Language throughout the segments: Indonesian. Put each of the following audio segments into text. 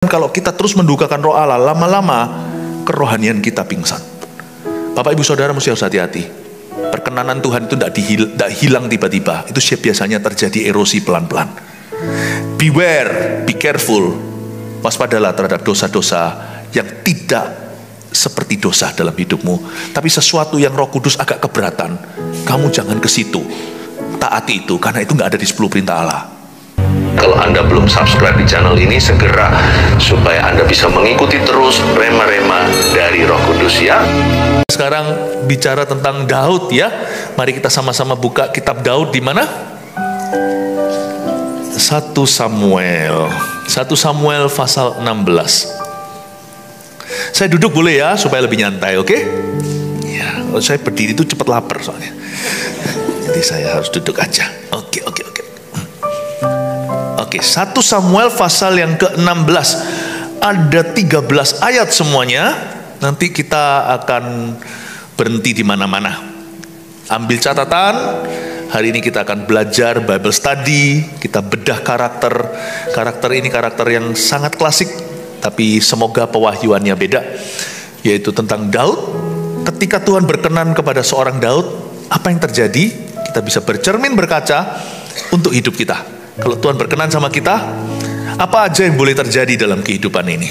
Kalau kita terus mendukakan roh Allah, lama-lama kerohanian kita pingsan. Bapak ibu saudara mesti harus hati-hati. Perkenanan Tuhan itu tidak hilang tiba-tiba. Itu biasanya terjadi erosi pelan-pelan. Beware, be careful. Waspadalah terhadap dosa-dosa yang tidak seperti dosa dalam hidupmu, tapi sesuatu yang Roh Kudus agak keberatan. Kamu jangan ke situ. Taati itu, karena itu nggak ada di 10 perintah Allah. Kalau Anda belum subscribe di channel ini, segera, supaya Anda bisa mengikuti terus rema-rema dari Roh Kudus ya. Sekarang bicara tentang Daud ya. Mari kita sama-sama buka kitab Daud di mana? 1 Samuel pasal 16. Saya duduk boleh ya, supaya lebih nyantai, oke? Ya, kalau saya berdiri itu cepat lapar soalnya. Jadi saya harus duduk aja. Oke. Oke, 1 Samuel pasal yang ke-16. Ada 13 ayat semuanya. Nanti kita akan berhenti di mana-mana. Ambil catatan. Hari ini kita akan belajar Bible study. Kita bedah karakter. Karakter ini karakter yang sangat klasik, tapi semoga pewahyuannya beda. Yaitu tentang Daud. Ketika Tuhan berkenan kepada seorang Daud, apa yang terjadi? Kita bisa bercermin, berkaca untuk hidup kita. Kalau Tuhan berkenan sama kita, apa aja yang boleh terjadi dalam kehidupan ini?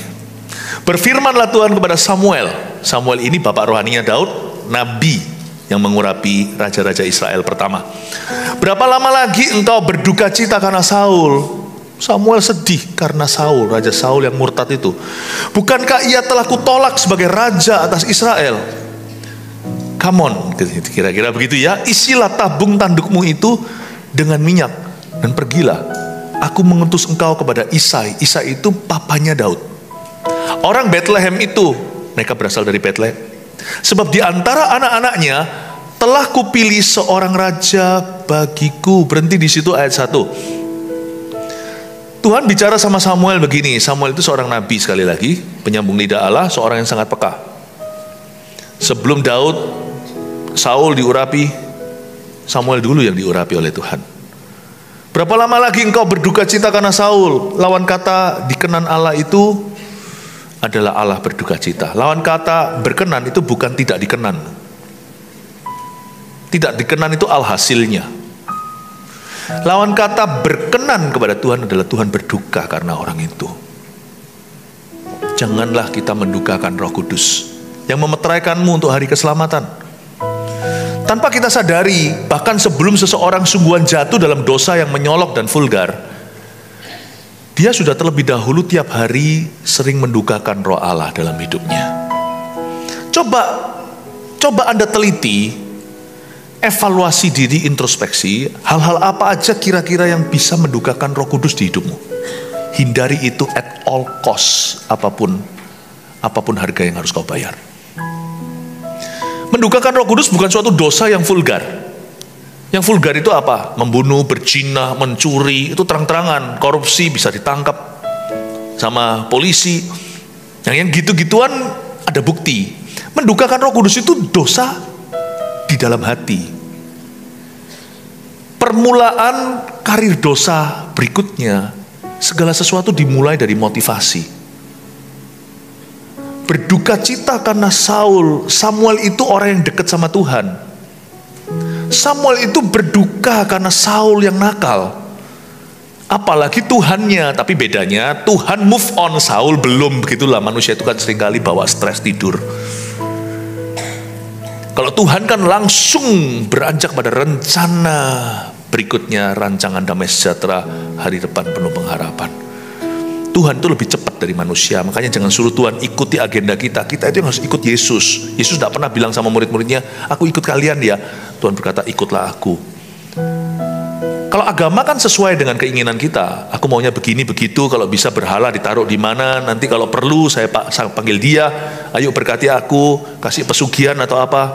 Berfirmanlah Tuhan kepada Samuel. Samuel ini bapak rohaninya Daud, nabi yang mengurapi raja-raja Israel pertama. Berapa lama lagi engkau berduka cita karena Saul? Samuel sedih karena Saul, Raja Saul yang murtad itu. Bukankah ia telah kutolak sebagai raja atas Israel? Come on, kira-kira begitu ya. Isilah tabung tandukmu itu dengan minyak dan pergilah. Aku mengutus engkau kepada Isai. Isai itu papanya Daud. Orang Bethlehem itu, mereka berasal dari Bethlehem. Sebab di antara anak-anaknya telah kupilih seorang raja bagiku. Berhenti di situ ayat 1. Tuhan bicara sama Samuel begini. Samuel itu seorang nabi, sekali lagi, penyambung lidah Allah, seorang yang sangat peka. Sebelum Daud, Saul diurapi, Samuel dulu yang diurapi oleh Tuhan. Berapa lama lagi engkau berduka cita karena Saul? Lawan kata dikenan Allah itu adalah Allah berduka cita. Lawan kata berkenan itu bukan tidak dikenan. Tidak dikenan itu alhasilnya. Lawan kata berkenan kepada Tuhan adalah Tuhan berduka karena orang itu. Janganlah kita mendukakan Roh Kudus yang memeteraikanmu untuk hari keselamatan. Tanpa kita sadari, bahkan sebelum seseorang sungguhan jatuh dalam dosa yang menyolok dan vulgar, dia sudah terlebih dahulu tiap hari sering mendukakan roh Allah dalam hidupnya. Coba Anda teliti, evaluasi diri, introspeksi, hal-hal apa aja kira-kira yang bisa mendukakan Roh Kudus di hidupmu. Hindari itu at all cost, apapun harga yang harus kau bayar. Mendukakan Roh Kudus bukan suatu dosa yang vulgar. Yang vulgar itu apa? Membunuh, berzina, mencuri, itu terang-terangan. Korupsi bisa ditangkap sama polisi. Yang gitu-gituan ada bukti. Mendukakan Roh Kudus itu dosa di dalam hati. Permulaan karir dosa berikutnya, segala sesuatu dimulai dari motivasi. Berduka cita karena Saul. Samuel itu orang yang dekat sama Tuhan. Samuel itu berduka karena Saul yang nakal. Apalagi Tuhannya. Tapi bedanya Tuhan move on, Saul belum. Begitulah manusia itu kan seringkali bawa stres tidur. Kalau Tuhan kan langsung beranjak pada rencana berikutnya, rancangan damai sejahtera, hari depan penuh pengharapan. Tuhan itu lebih cepat dari manusia. Makanya jangan suruh Tuhan ikuti agenda kita. Kita itu yang harus ikut Yesus. Yesus tidak pernah bilang sama murid-muridnya, aku ikut kalian ya. Tuhan berkata, ikutlah aku. Kalau agama kan sesuai dengan keinginan kita. Aku maunya begini, begitu. Kalau bisa berhala ditaruh di mana. Nanti kalau perlu saya panggil dia. Ayo berkati aku. Kasih pesugihan atau apa.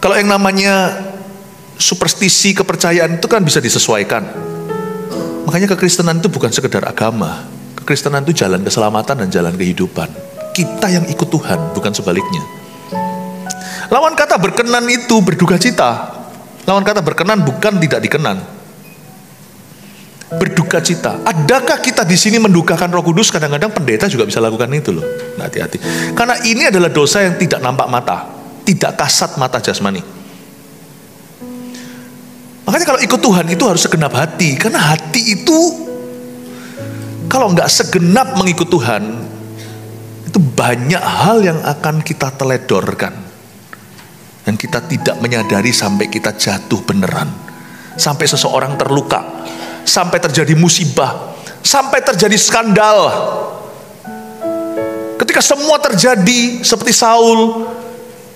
Kalau yang namanya superstisi, kepercayaan itu kan bisa disesuaikan. Makanya kekristenan itu bukan sekedar agama. Kekristenan itu jalan keselamatan dan jalan kehidupan. Kita yang ikut Tuhan, bukan sebaliknya. Lawan kata berkenan itu berduka cita. Lawan kata berkenan bukan tidak dikenan. berduka cita. Adakah kita di sini mendukakan Roh Kudus? Kadang-kadang pendeta juga bisa lakukan itu loh. Nah, hati-hati. Karena ini adalah dosa yang tidak nampak mata, tidak kasat mata jasmani. Makanya kalau ikut Tuhan itu harus segenap hati. Karena hati itu kalau nggak segenap mengikut Tuhan, itu banyak hal yang akan kita teledorkan, yang kita tidak menyadari sampai kita jatuh beneran, sampai seseorang terluka, sampai terjadi musibah, sampai terjadi skandal. Ketika semua terjadi seperti Saul,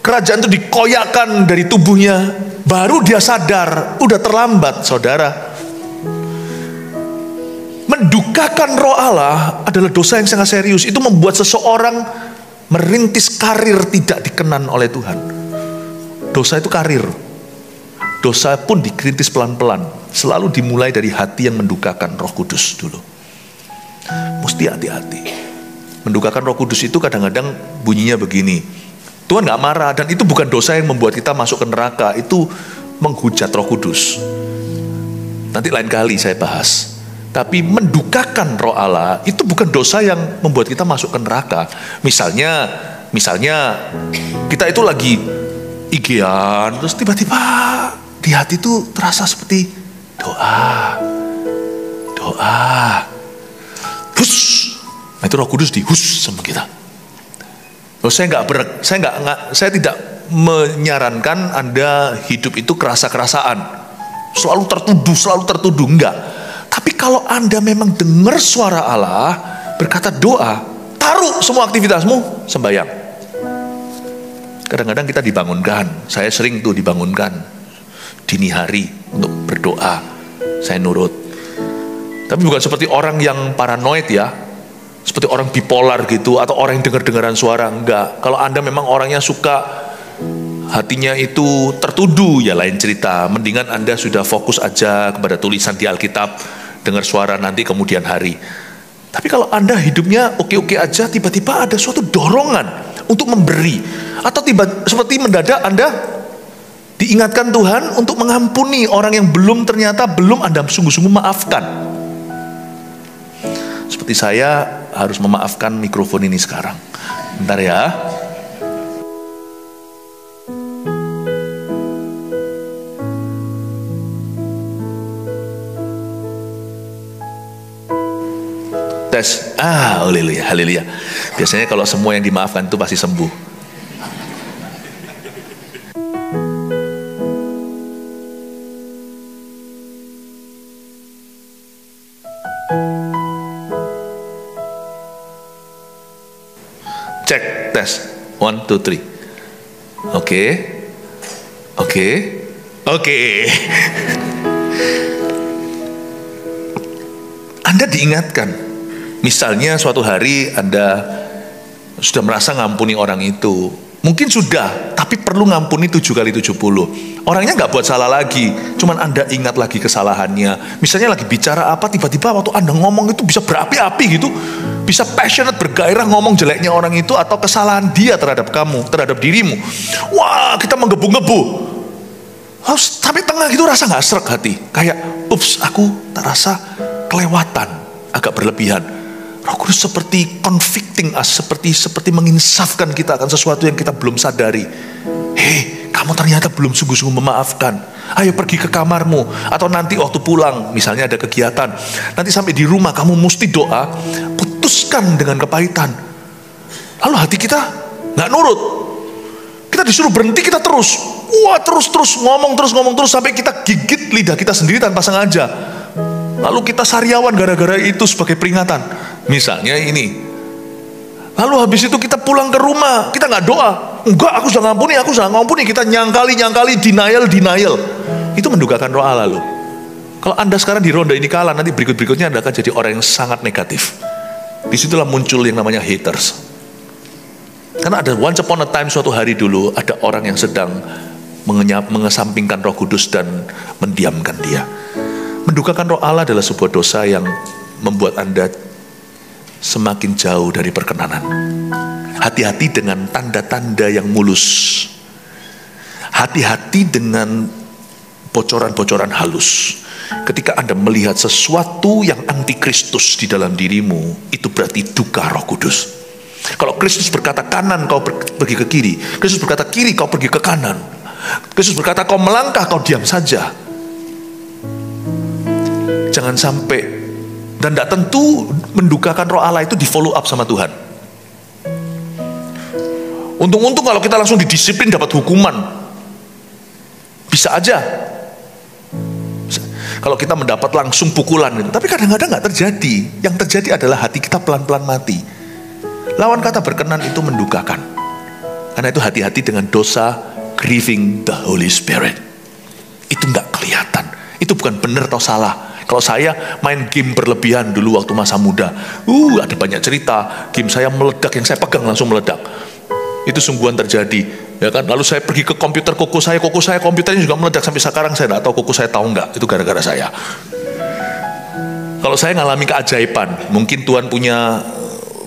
kerajaan itu dikoyakkan dari tubuhnya, baru dia sadar, udah terlambat saudara. Mendukakan Roh Allah adalah dosa yang sangat serius. Itu membuat seseorang merintis karir tidak dikenan oleh Tuhan. Dosa itu karir. Dosa pun dikerintis pelan-pelan. Selalu dimulai dari hati yang mendukakan Roh Kudus dulu. Mesti hati-hati. Mendukakan Roh Kudus itu kadang-kadang bunyinya begini. Tuhan gak marah, dan itu bukan dosa yang membuat kita masuk ke neraka. Itu menghujat Roh Kudus. Nanti lain kali saya bahas. Tapi mendukakan Roh Allah itu bukan dosa yang membuat kita masuk ke neraka. Misalnya kita itu lagi IG-an, terus tiba-tiba di hati itu terasa seperti doa. Hus, nah itu Roh Kudus dihus sama kita. Loh, saya tidak menyarankan Anda hidup itu kerasa-kerasaan, selalu tertuduh, enggak. Tapi kalau Anda memang dengar suara Allah, berkata doa, taruh semua aktivitasmu, sembahyang. Kadang-kadang kita dibangunkan, saya sering tuh dibangunkan dini hari untuk berdoa, saya nurut. Tapi bukan seperti orang yang paranoid ya, seperti orang bipolar gitu, atau orang yang dengar-dengaran suara, enggak. Kalau Anda memang orangnya suka hatinya itu tertuduh, ya lain cerita. Mendingan Anda sudah fokus aja kepada tulisan di Alkitab, dengar suara nanti kemudian hari. Tapi kalau Anda hidupnya oke-oke aja, tiba-tiba ada suatu dorongan untuk memberi, atau seperti mendadak Anda diingatkan Tuhan untuk mengampuni orang yang ternyata belum Anda sungguh-sungguh maafkan. Seperti saya harus memaafkan mikrofon ini sekarang. Bentar ya. Tes. Haleluya. Biasanya kalau semua yang dimaafkan itu pasti sembuh. Cek, tes. 1, 2, 3. Oke. Anda diingatkan. Misalnya suatu hari Anda sudah merasa ngampuni orang itu. Mungkin sudah, tapi perlu ngampuni 7 kali 70. Orangnya nggak buat salah lagi, cuman Anda ingat lagi kesalahannya. Misalnya lagi bicara apa, tiba-tiba waktu Anda ngomong itu bisa berapi-api gitu. Bisa passionate, bergairah ngomong jeleknya orang itu, atau kesalahan dia terhadap kamu, terhadap dirimu. Wah, kita menggebu-gebu. Harus sampai tengah gitu rasa nggak srek hati. Kayak, ups, aku terasa kelewatan, agak berlebihan. Roh Kudus seperti convicting us, seperti menginsafkan kita akan sesuatu yang kita belum sadari. Hei, kamu ternyata belum sungguh-sungguh memaafkan. Ayo pergi ke kamarmu, atau nanti waktu pulang, misalnya ada kegiatan, nanti sampai di rumah kamu mesti doa, putuskan dengan kepahitan. Lalu hati kita nggak nurut. Kita disuruh berhenti, kita terus ngomong terus sampai kita gigit lidah kita sendiri tanpa sengaja. Lalu kita sariawan gara-gara itu sebagai peringatan. Misalnya ini. Lalu habis itu kita pulang ke rumah, kita nggak doa. Enggak, aku sudah ngampuni. Kita nyangkali, denial. Itu mendukakan Roh Allah loh. Kalau Anda sekarang di ronde ini kalah, nanti berikutnya Anda akan jadi orang yang sangat negatif. Disitulah muncul yang namanya haters. Karena ada once upon a time, suatu hari dulu, ada orang yang sedang mengesampingkan Roh Kudus dan mendiamkan dia. Mendukakan Roh Allah adalah sebuah dosa yang membuat Anda semakin jauh dari perkenanan. Hati-hati dengan tanda-tanda yang mulus. Hati-hati dengan bocoran-bocoran halus. Ketika Anda melihat sesuatu yang antikristus di dalam dirimu, itu berarti duka Roh Kudus. Kalau Kristus berkata kanan, kau pergi ke kiri. Kristus berkata kiri, kau pergi ke kanan. Kristus berkata kau melangkah, kau diam saja. Jangan sampai, dan tidak tentu mendukakan Roh Allah itu di follow up sama Tuhan. Untung-untung kalau kita langsung didisiplin dapat hukuman. Bisa aja. Kalau kita mendapat langsung pukulan itu. Tapi kadang-kadang nggak terjadi. Yang terjadi adalah hati kita pelan-pelan mati. Lawan kata berkenan itu mendukakan. Karena itu hati-hati dengan dosa grieving the Holy Spirit. Itu nggak kelihatan. Itu bukan benar atau salah. Kalau saya main game berlebihan dulu waktu masa muda, ada banyak cerita. Game saya meledak, yang saya pegang langsung meledak. Itu sungguhan terjadi, ya kan? Lalu saya pergi ke komputer koko saya komputernya juga meledak. Sampai sekarang saya tidak tahu koko saya tahu nggak, itu gara-gara saya. Kalau saya ngalami keajaiban, mungkin Tuhan punya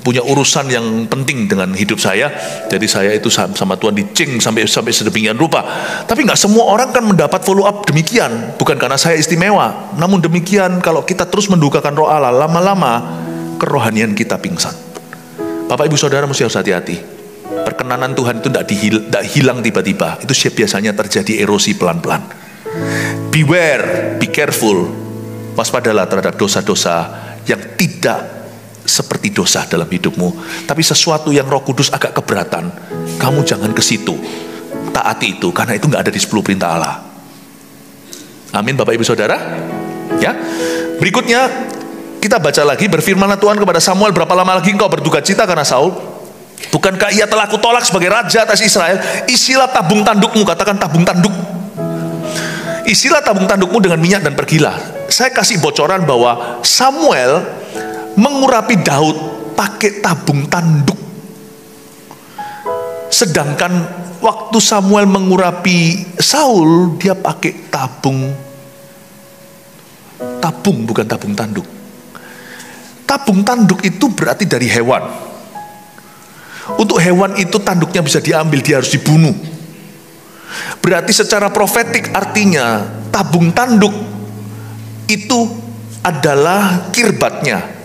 urusan yang penting dengan hidup saya. Jadi saya itu sama Tuhan dicing sampai sedemikian rupa. Tapi nggak semua orang kan mendapat follow up demikian. Bukan karena saya istimewa. Namun demikian, kalau kita terus mendukakan Roh Allah, lama-lama kerohanian kita pingsan. Bapak Ibu Saudara mesti harus hati-hati. Perkenanan Tuhan itu tidak hilang tiba-tiba. Itu biasanya terjadi erosi pelan-pelan. Beware, be careful. Waspadalah terhadap dosa-dosa yang tidak seperti dosa dalam hidupmu. Tapi sesuatu yang Roh Kudus agak keberatan, kamu jangan ke situ. Taati itu, karena itu nggak ada di 10 perintah Allah. Amin Bapak Ibu Saudara. Ya. Berikutnya kita baca lagi, berfirmanlah Tuhan kepada Samuel, berapa lama lagi engkau berduka cita karena Saul? Bukankah ia telah kutolak sebagai raja atas Israel? Isilah tabung tandukmu, katakan tabung tanduk. Isilah tabung tandukmu dengan minyak dan pergilah. Saya kasih bocoran bahwa Samuel mengurapi Daud pakai tabung tanduk. Sedangkan waktu Samuel mengurapi Saul, dia pakai tabung bukan tabung tanduk. Tabung tanduk itu berarti dari hewan. Untuk hewan itu tanduknya bisa diambil, dia harus dibunuh. Berarti secara profetik artinya tabung tanduk itu adalah kirbatnya.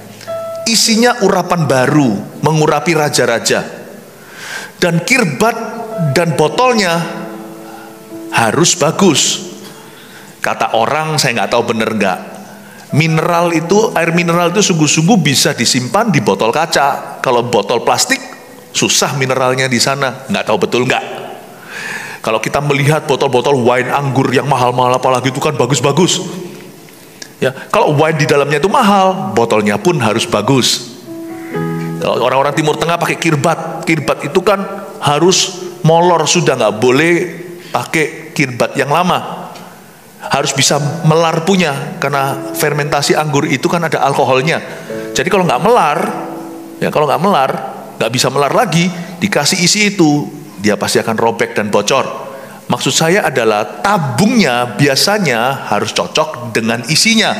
Isinya urapan baru, mengurapi raja-raja. Dan kirbat dan botolnya harus bagus. Kata orang, saya nggak tahu bener nggak, air mineral itu sungguh-sungguh bisa disimpan di botol kaca. Kalau botol plastik, susah mineralnya di sana. Nggak tahu betul nggak. Kalau kita melihat botol-botol wine anggur yang mahal-mahal, apalagi itu kan bagus-bagus. Ya, kalau wine di dalamnya itu mahal, botolnya pun harus bagus. Kalau orang-orang Timur Tengah pakai kirbat itu kan harus molor, sudah nggak boleh pakai kirbat yang lama. Harus bisa melar punya, karena fermentasi anggur itu kan ada alkoholnya. Jadi kalau nggak melar, nggak bisa melar lagi, dikasih isi itu, dia pasti akan robek dan bocor. Maksud saya adalah tabungnya biasanya harus cocok dengan isinya.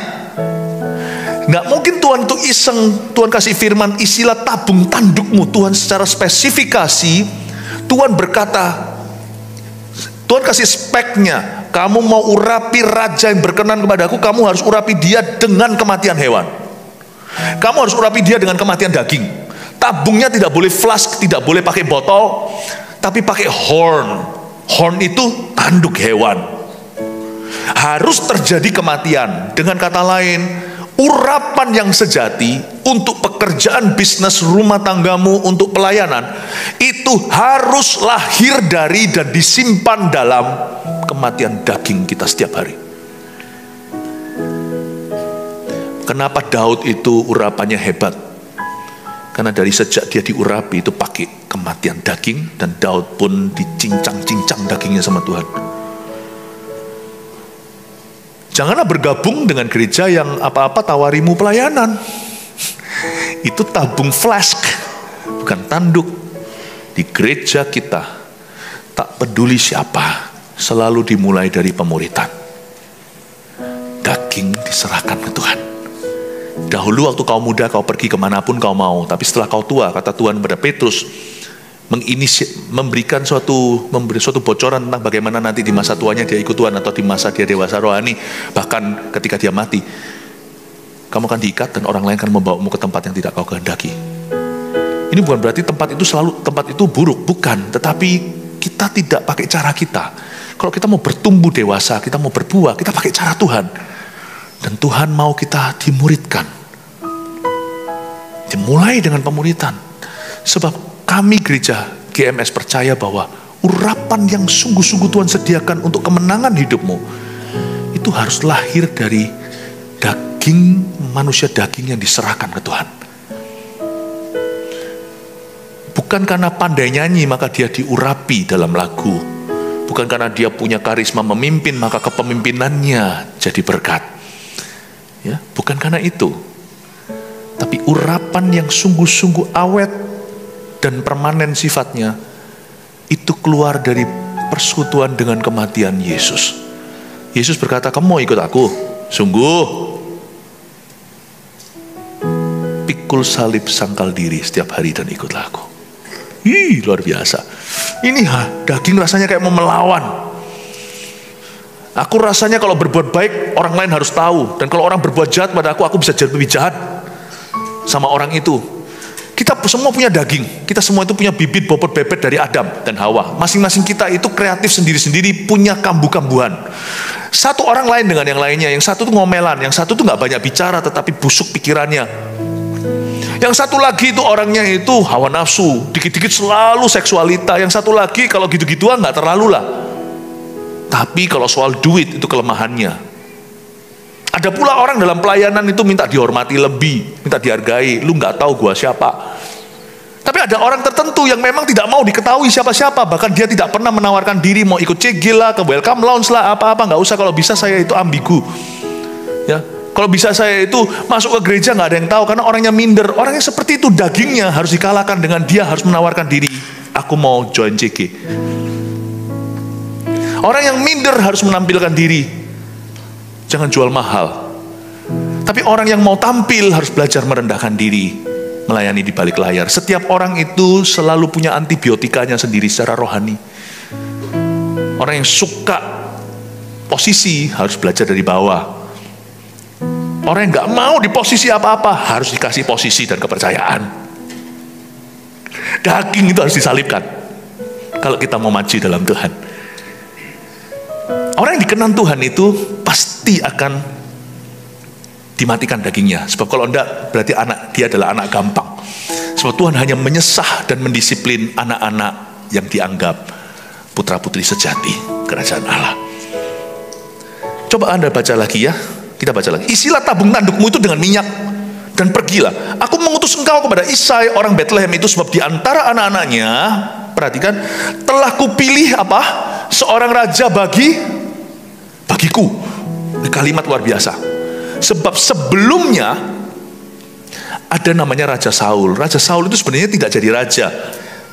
Nggak mungkin Tuhan itu iseng, Tuhan kasih firman, isilah tabung tandukmu. Tuhan secara spesifikasi, Tuhan berkata, Tuhan kasih speknya, kamu mau urapi raja yang berkenan kepadaku, kamu harus urapi dia dengan kematian hewan. Kamu harus urapi dia dengan kematian daging. Tabungnya tidak boleh flask, tidak boleh pakai botol, tapi pakai horn. Horn itu tanduk hewan. Harus terjadi kematian. Dengan kata lain, urapan yang sejati untuk pekerjaan bisnis rumah tanggamu, untuk pelayanan, itu harus lahir dari dan disimpan dalam kematian daging kita setiap hari. Kenapa Daud itu urapannya hebat? Karena dari sejak dia diurapi itu pakai kematian daging, dan Daud pun dicincang-cincang dagingnya sama Tuhan. Janganlah bergabung dengan gereja yang apa-apa tawarimu pelayanan. Itu tabung flask, bukan tanduk. Di gereja kita, tak peduli siapa, selalu dimulai dari pemuritan. Daging diserahkan ke Tuhan. Dahulu waktu kau muda, kau pergi kemanapun kau mau. Tapi setelah kau tua, kata Tuhan kepada Petrus, memberi suatu bocoran tentang bagaimana nanti di masa tuanya dia ikut Tuhan atau di masa dia dewasa rohani, bahkan ketika dia mati, kamu akan diikat dan orang lain akan membawamu ke tempat yang tidak kau kehendaki. Ini bukan berarti tempat itu buruk, bukan. Tetapi kita tidak pakai cara kita. Kalau kita mau bertumbuh dewasa, kita mau berbuah, kita pakai cara Tuhan. Dan Tuhan mau kita dimuridkan. Dimulai dengan pemuridan. Sebab kami gereja GMS percaya bahwa urapan yang sungguh-sungguh Tuhan sediakan untuk kemenangan hidupmu, itu harus lahir dari daging manusia, daging yang diserahkan ke Tuhan. Bukan karena pandai nyanyi maka dia diurapi dalam lagu. Bukan karena dia punya karisma memimpin maka kepemimpinannya jadi berkat. Ya, bukan karena itu. Tapi urapan yang sungguh-sungguh awet dan permanen sifatnya, itu keluar dari persekutuan dengan kematian Yesus. Yesus berkata, kamu mau ikut aku? Sungguh, pikul salib, sangkal diri setiap hari dan ikutlah aku. Luar biasa. Ini daging rasanya kayak mau melawan. Aku rasanya kalau berbuat baik orang lain harus tahu, dan kalau orang berbuat jahat pada aku bisa jadi lebih jahat sama orang itu. Kita semua punya daging, kita semua itu punya bibit bobot bebet dari Adam dan Hawa. Masing-masing kita itu kreatif sendiri-sendiri, punya kambuh-kambuhan. Satu orang lain dengan yang lainnya, yang satu tuh ngomelan, yang satu tuh nggak banyak bicara tetapi busuk pikirannya. Yang satu lagi itu orangnya itu hawa nafsu, dikit-dikit selalu seksualita. Yang satu lagi kalau gitu-gituan nggak terlalu lah. Tapi kalau soal duit itu kelemahannya. Ada pula orang dalam pelayanan itu minta dihormati lebih, minta dihargai. Lu nggak tahu gua siapa. Tapi ada orang tertentu yang memang tidak mau diketahui siapa-siapa. Bahkan dia tidak pernah menawarkan diri, mau ikut cegil lah, ke welcome lounge lah, apa-apa. Nggak usah, kalau bisa saya itu ambigu. Ya, kalau bisa saya itu masuk ke gereja nggak ada yang tahu, karena orangnya minder. Orang yang seperti itu dagingnya harus dikalahkan dengan dia harus menawarkan diri. Aku mau join CG. Orang yang minder harus menampilkan diri. Jangan jual mahal. Tapi orang yang mau tampil harus belajar merendahkan diri, melayani di balik layar. Setiap orang itu selalu punya antibiotikanya sendiri secara rohani. Orang yang suka posisi harus belajar dari bawah. Orang yang gak mau di posisi apa-apa harus dikasih posisi dan kepercayaan. Daging itu harus disalibkan kalau kita mau maju dalam Tuhan. Orang yang dikenan Tuhan itu pasti akan dimatikan dagingnya. Sebab kalau enggak, berarti dia adalah anak gampang. Sebab Tuhan hanya menyesah dan mendisiplin anak-anak yang dianggap putra-putri sejati kerajaan Allah. Coba Anda baca lagi ya. Kita baca lagi. Isilah tabung tandukmu itu dengan minyak dan pergilah. Aku mengutus engkau kepada Isai orang Bethlehem itu, sebab di antara anak-anaknya, perhatikan, telah kupilih apa? Seorang raja bagiku. Ini kalimat luar biasa. Sebab sebelumnya ada namanya Raja Saul. Raja Saul itu sebenarnya tidak jadi raja.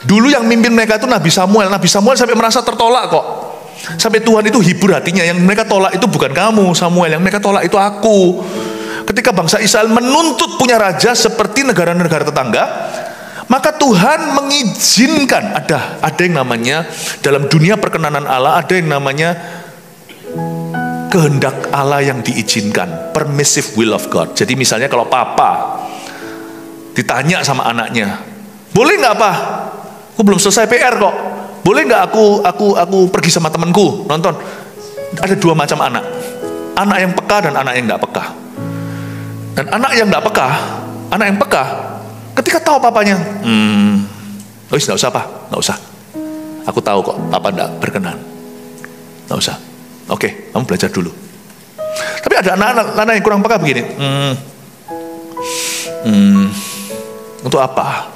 Dulu yang mimpin mereka itu Nabi Samuel. Nabi Samuel sampai merasa tertolak kok. Sampai Tuhan itu hibur hatinya. Yang mereka tolak itu bukan kamu Samuel, yang mereka tolak itu aku. Ketika bangsa Israel menuntut punya raja seperti negara-negara tetangga, maka Tuhan mengizinkan ada yang namanya dalam dunia perkenanan Allah, ada yang namanya kehendak Allah yang diizinkan, permissive will of God. Jadi misalnya kalau papa ditanya sama anaknya, boleh nggak Pak? Aku belum selesai PR kok. Boleh nggak aku pergi sama temanku nonton? Ada dua macam anak yang peka dan anak yang nggak peka. Dan anak yang nggak peka, anak yang peka, ketika tahu papanya, nggak usah Pak, nggak usah. Aku tahu kok, Papa nggak berkenan, nggak usah. Oke, kamu belajar dulu. Tapi ada anak-anak yang kurang peka begini. Untuk apa?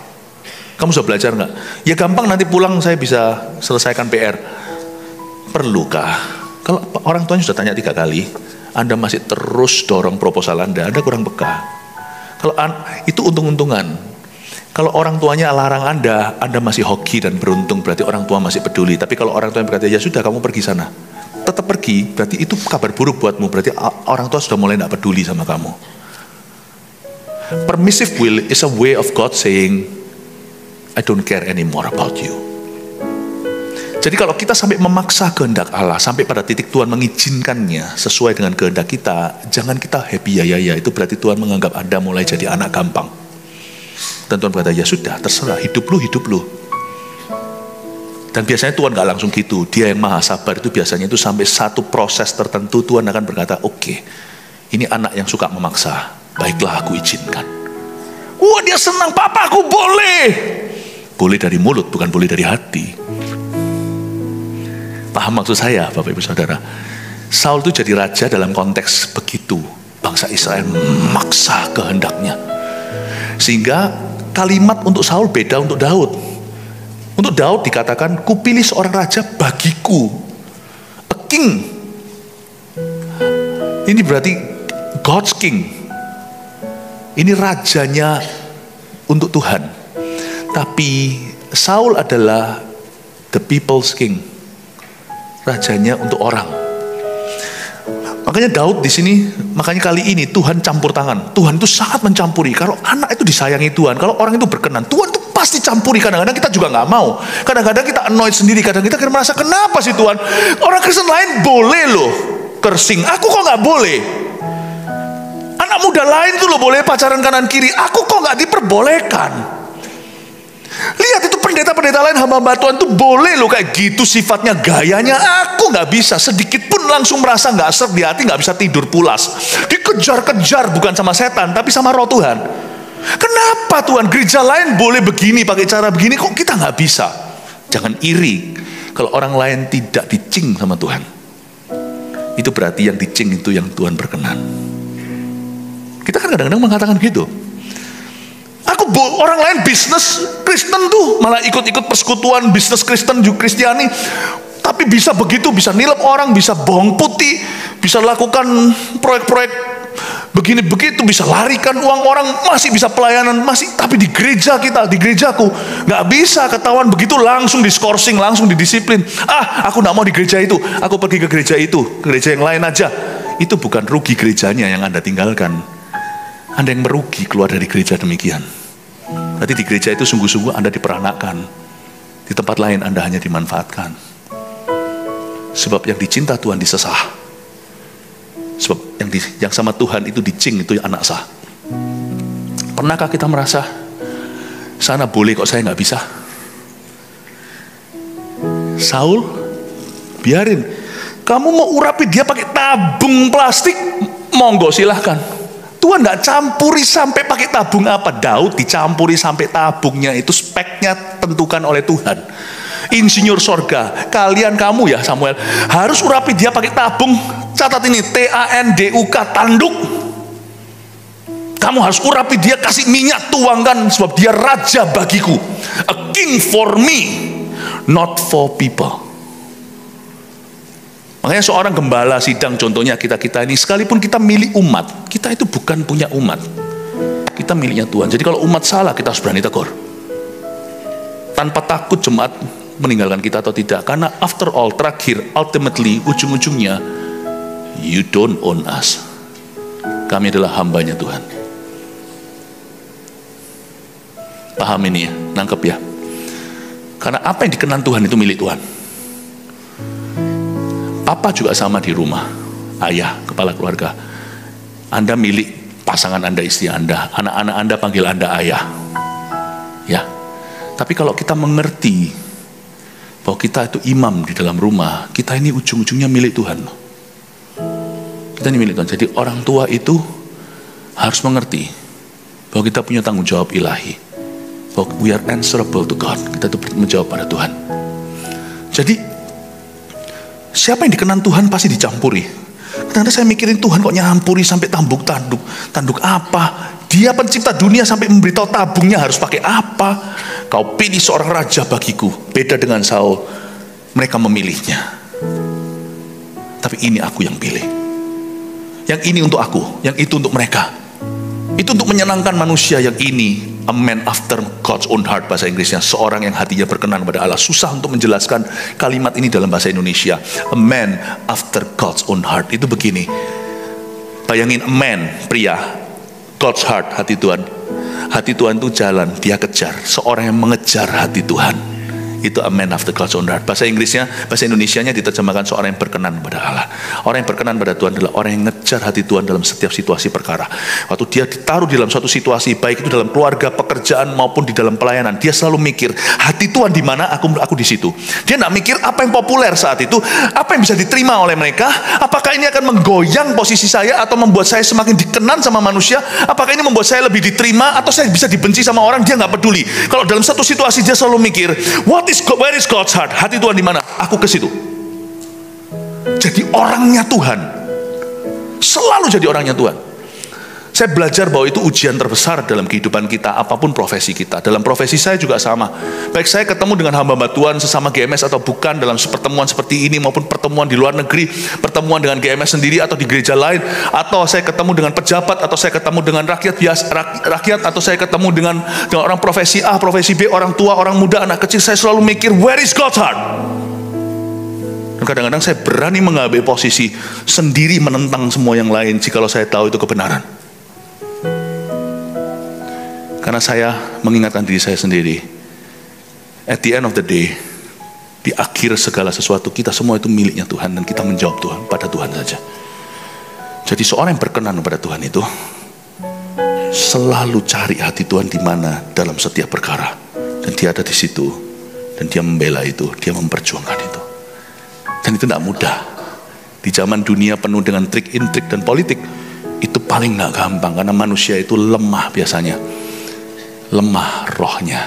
Kamu sudah belajar nggak? Ya gampang, nanti pulang saya bisa selesaikan PR. Perlukah? Kalau orang tuanya sudah tanya 3 kali, Anda masih terus dorong proposal Anda kurang peka. Kalau itu untung-untungan. Kalau orang tuanya larang Anda masih hoki dan beruntung, berarti orang tua masih peduli. Tapi kalau orang tua yang berkata, ya sudah kamu pergi sana, tetap pergi, berarti itu kabar buruk buatmu. Berarti orang tua sudah mulai tidak peduli sama kamu. Permissive will is a way of God saying, I don't care anymore about you. Jadi kalau kita sampai memaksa kehendak Allah, sampai pada titik Tuhan mengizinkannya sesuai dengan kehendak kita, jangan kita happy ya. Itu berarti Tuhan menganggap Anda mulai jadi anak gampang. Dan Tuhan berkata, ya sudah, terserah, hidup lu. Dan biasanya Tuhan gak langsung gitu. Dia yang maha sabar itu biasanya itu sampai satu proses tertentu Tuhan akan berkata, oke, ini anak yang suka memaksa, baiklah aku izinkan. Wah, dia senang, papa aku boleh. Boleh dari mulut, bukan boleh dari hati. Paham maksud saya, Bapak Ibu Saudara? Saul itu jadi raja dalam konteks begitu. Bangsa Israel memaksa kehendaknya. Sehingga kalimat untuk Saul beda untuk Daud. Untuk Daud dikatakan, kupilih seorang raja bagiku. A king. Ini berarti God's king. Ini rajanya untuk Tuhan. Tapi Saul adalah the people's king. Rajanya untuk orang. Makanya Daud di sini, makanya kali ini Tuhan campur tangan. Tuhan itu sangat mencampuri. Kalau anak itu disayangi Tuhan, kalau orang itu berkenan, Tuhan itu pasti campuri. Kadang-kadang kita juga nggak mau. Kadang-kadang kita annoyed sendiri. Kadang kita merasa, kenapa sih Tuhan? Orang Kristen lain boleh loh kersing. Aku kok nggak boleh? Anak muda lain tuh loh boleh pacaran kanan kiri. Aku kok nggak diperbolehkan? Lihat itu pendeta-pendeta lain, hamba-hamba Tuhan tuh boleh loh kayak gitu sifatnya, gayanya. Aku nggak bisa, sedikit pun langsung merasa nggak serg di hati, nggak bisa tidur pulas. Dikejar-kejar bukan sama setan, tapi sama roh Tuhan. Kenapa Tuhan gereja lain boleh begini, pakai cara begini, kok kita nggak bisa? Jangan iri kalau orang lain tidak dicing sama Tuhan. Itu berarti yang dicing itu yang Tuhan berkenan. Kita kan kadang-kadang mengatakan gitu. Orang lain bisnis Kristen tuh malah ikut-ikut persekutuan bisnis Kristen juga Kristiani, tapi bisa begitu, bisa nilep orang, bisa bohong putih, bisa lakukan proyek-proyek begini begitu, bisa larikan uang orang, masih bisa pelayanan, masih. Tapi di gereja kita, di gerejaku nggak bisa ketahuan begitu, langsung diskorsing, langsung didisiplin. Aku nggak mau di gereja itu, aku pergi ke gereja itu, ke gereja yang lain aja. Itu bukan rugi gerejanya yang Anda tinggalkan, Anda yang merugi keluar dari gereja demikian. Berarti di gereja itu sungguh-sungguh Anda diperanakkan. Di tempat lain Anda hanya dimanfaatkan. Sebab yang dicinta Tuhan disesah. Sebab yang sama Tuhan itu dicing, itu anak sah. Pernahkah kita merasa, sana boleh kok saya nggak bisa? Saul, biarin. Kamu mau urapi dia pakai tabung plastik, monggo silahkan. Tuhan gak campuri sampai pakai tabung apa. Daud dicampuri sampai tabungnya itu speknya tentukan oleh Tuhan. Insinyur sorga, kamu ya Samuel, harus urapi dia pakai tabung. Catat ini, TANDUK, tanduk. Kamu harus urapi dia, kasih minyak, tuangkan, sebab dia raja bagiku. A king for me, not for people. Makanya seorang gembala sidang, contohnya kita ini, sekalipun kita milik umat, kita itu bukan punya umat, kita miliknya Tuhan. Jadi kalau umat salah, kita harus berani tegur, tanpa takut jemaat meninggalkan kita atau tidak. Karena after all, terakhir, ultimately, ujung-ujungnya, you don't own us. Kami adalah hambanya Tuhan. Paham ini ya, nangkep ya. Karena apa yang dikenan Tuhan itu milik Tuhan. Papa juga sama di rumah, ayah, kepala keluarga. Anda milik pasangan Anda, istri Anda, anak-anak Anda panggil Anda ayah. Ya. Tapi kalau kita mengerti bahwa kita itu imam di dalam rumah, kita ini ujung-ujungnya milik Tuhan. Kita ini milik Tuhan. Jadi orang tua itu harus mengerti bahwa kita punya tanggung jawab ilahi. Bahwa we are answerable to God. Kita itu menjawab pada Tuhan. Jadi siapa yang dikenan Tuhan pasti dicampuri. Kadang-kadang saya mikirin, Tuhan kok nyampuri sampai tanduk. Tanduk apa? Dia pencipta dunia sampai memberitahu tabungnya harus pakai apa. Kau pilih seorang raja bagiku. Beda dengan Saul, mereka memilihnya. Tapi ini aku yang pilih. Yang ini untuk aku, yang itu untuk mereka. Itu untuk menyenangkan manusia. Yang ini, a man after God's own heart, bahasa Inggrisnya, seorang yang hatinya berkenan pada Allah. Susah untuk menjelaskan kalimat ini dalam bahasa Indonesia. A man after God's own heart, itu begini. Bayangin a man, pria, God's heart, hati Tuhan. hati Tuhan itu jalan, dia kejar. Seorang yang mengejar hati Tuhan, itu a man after God's own heart. Bahasa Indonesianya diterjemahkan seorang yang berkenan pada Allah. Orang yang berkenan pada Tuhan adalah orang yang ngejar hati Tuhan dalam setiap situasi perkara. Waktu dia ditaruh di dalam suatu situasi, baik itu dalam keluarga, pekerjaan maupun di dalam pelayanan, dia selalu mikir, hati Tuhan di mana, aku di situ. Dia nggak mikir apa yang populer saat itu, apa yang bisa diterima oleh mereka, apakah ini akan menggoyang posisi saya atau membuat saya semakin dikenan sama manusia, apakah ini membuat saya lebih diterima atau saya bisa dibenci sama orang. Dia nggak peduli. Kalau dalam satu situasi dia selalu mikir, where is God's heart? Hati Tuhan di mana? Aku ke situ. Jadi orangnya Tuhan. Selalu jadi orangnya Tuhan. Saya belajar bahwa itu ujian terbesar dalam kehidupan kita, apapun profesi kita. Dalam profesi saya juga sama. Baik saya ketemu dengan hamba-hamba Tuhan sesama GMS atau bukan, dalam pertemuan seperti ini maupun pertemuan di luar negeri, pertemuan dengan GMS sendiri atau di gereja lain, atau saya ketemu dengan pejabat, atau saya ketemu dengan rakyat biasa, atau saya ketemu dengan orang profesi A, profesi B, orang tua, orang muda, anak kecil, saya selalu mikir, where is God's heart? Dan kadang-kadang saya berani mengambil posisi sendiri menentang semua yang lain jikalau saya tahu itu kebenaran. Karena saya mengingatkan diri saya sendiri, at the end of the day, di akhir segala sesuatu, kita semua itu miliknya Tuhan, dan kita menjawab Tuhan, pada Tuhan saja. Jadi seorang yang berkenan kepada Tuhan itu selalu cari hati Tuhan di mana dalam setiap perkara, dan dia ada di situ, dan dia membela itu, dia memperjuangkan itu. Dan itu tidak mudah. Di zaman dunia penuh dengan trik-intrik dan politik, itu paling tidak gampang, karena manusia itu lemah biasanya. Lemah rohnya.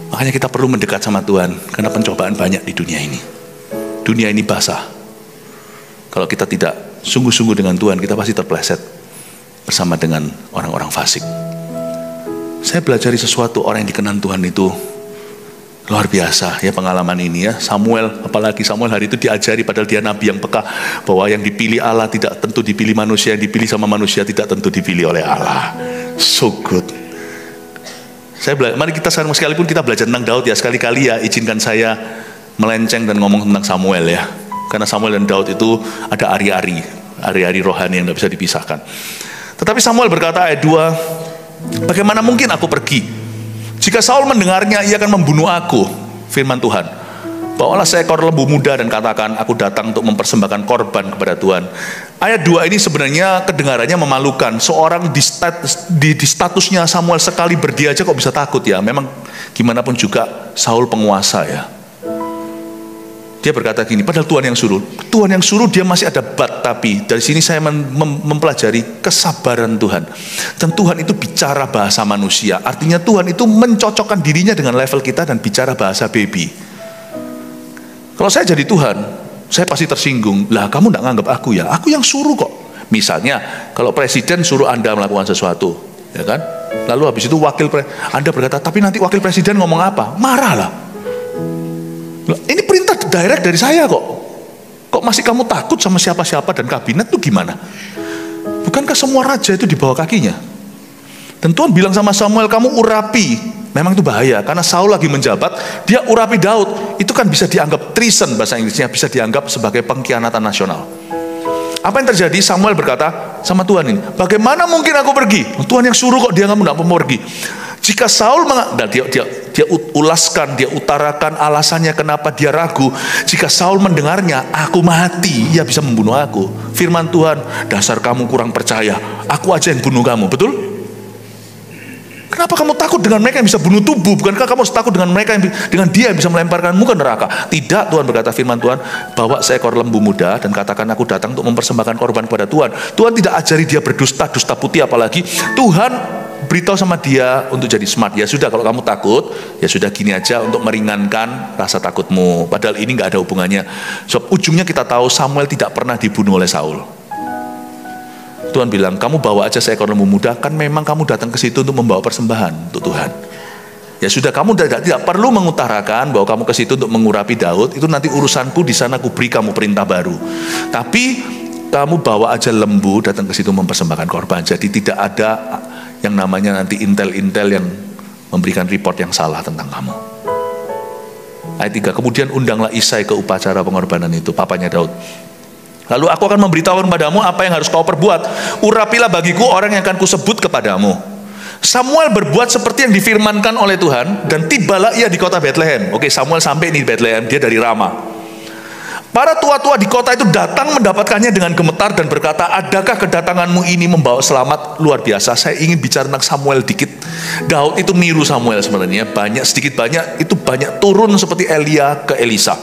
Makanya kita perlu mendekat sama Tuhan, karena pencobaan banyak di dunia ini. Dunia ini basah. Kalau kita tidak sungguh-sungguh dengan Tuhan, kita pasti terpleset bersama dengan orang-orang fasik. Saya pelajari sesuatu, orang yang dikenan Tuhan itu luar biasa ya pengalaman ini ya. Samuel, apalagi Samuel hari itu diajari, padahal dia nabi yang peka, bahwa yang dipilih Allah tidak tentu dipilih manusia, yang dipilih sama manusia tidak tentu dipilih oleh Allah. So good. Mari kita sekalipun kita belajar tentang Daud ya, sekali-kali ya izinkan saya melenceng dan ngomong tentang Samuel ya. Karena Samuel dan Daud itu ada ari-ari rohani yang tidak bisa dipisahkan. Tetapi Samuel berkata ayat 2, bagaimana mungkin aku pergi? Jika Saul mendengarnya, ia akan membunuh aku. Firman Tuhan, bawalah seekor lembu muda dan katakan, aku datang untuk mempersembahkan korban kepada Tuhan. Ayat 2 ini sebenarnya kedengarannya memalukan. Seorang di statusnya Samuel sekali berdia aja kok bisa takut ya. Memang gimana pun juga Saul penguasa ya. Dia berkata gini, padahal Tuhan yang suruh. Tuhan yang suruh, dia masih ada tapi. Dari sini saya mempelajari kesabaran Tuhan. Dan Tuhan itu bicara bahasa manusia. Artinya Tuhan itu mencocokkan dirinya dengan level kita dan bicara bahasa baby. Kalau saya jadi Tuhan, saya pasti tersinggung. Lah kamu gak nganggap aku ya? Aku yang suruh kok. Misalnya, kalau presiden suruh Anda melakukan sesuatu, ya kan? Lalu habis itu Anda berkata, tapi nanti wakil presiden ngomong apa? Marah lah. Ini perintah direct dari saya kok. Kok masih kamu takut sama siapa-siapa dan kabinet tuh gimana? Bukankah semua raja itu di bawah kakinya? Dan Tuhan bilang sama Samuel, kamu urapi. Memang itu bahaya, karena Saul lagi menjabat, dia urapi Daud. Itu kan bisa dianggap treason, bahasa Inggrisnya, bisa dianggap sebagai pengkhianatan nasional. Apa yang terjadi? Samuel berkata sama Tuhan ini, bagaimana mungkin aku pergi? Tuhan yang suruh kok, dia nggak mau pergi. Jika Saul dia ulaskan, dia utarakan alasannya kenapa dia ragu. Jika Saul mendengarnya, aku mati, ia bisa membunuh aku. Firman Tuhan, dasar kamu kurang percaya, aku aja yang bunuh kamu, betul? Kenapa kamu takut dengan mereka yang bisa bunuh tubuh? Bukankah kamu harus takut dengan mereka dengan dia yang bisa melemparkanmu ke neraka? Tidak, Tuhan berkata, firman Tuhan, bawa seekor lembu muda dan katakan aku datang untuk mempersembahkan korban kepada Tuhan. Tuhan tidak ajari dia berdusta putih apalagi. Tuhan beritahu sama dia untuk jadi smart. Ya sudah, kalau kamu takut, ya sudah gini aja untuk meringankan rasa takutmu. Padahal ini gak ada hubungannya. Sebab ujungnya kita tahu Samuel tidak pernah dibunuh oleh Saul. Tuhan bilang, kamu bawa aja seekor lembu muda, kan memang kamu datang ke situ untuk membawa persembahan untuk Tuhan. Ya sudah, kamu tidak perlu mengutarakan bahwa kamu ke situ untuk mengurapi Daud. Itu nanti urusanku, di sana aku beri kamu perintah baru. Tapi kamu bawa aja lembu, datang ke situ mempersembahkan korban. Jadi tidak ada yang namanya nanti intel-intel yang memberikan report yang salah tentang kamu. Ayat 3, kemudian undanglah Isai ke upacara pengorbanan itu, papanya Daud. Lalu aku akan memberitahu kepadamu apa yang harus kau perbuat. Urapilah bagiku orang yang akan kusebut kepadamu. Samuel berbuat seperti yang difirmankan oleh Tuhan, dan tibalah ia di kota Bethlehem. Oke, Samuel sampai di Bethlehem, dia dari Rama. Para tua-tua di kota itu datang mendapatkannya dengan gemetar dan berkata, adakah kedatanganmu ini membawa selamat? Luar biasa. Saya ingin bicara tentang Samuel dikit. Daud itu niru Samuel sebenarnya, sedikit banyak itu banyak turun seperti Elia ke Elisa.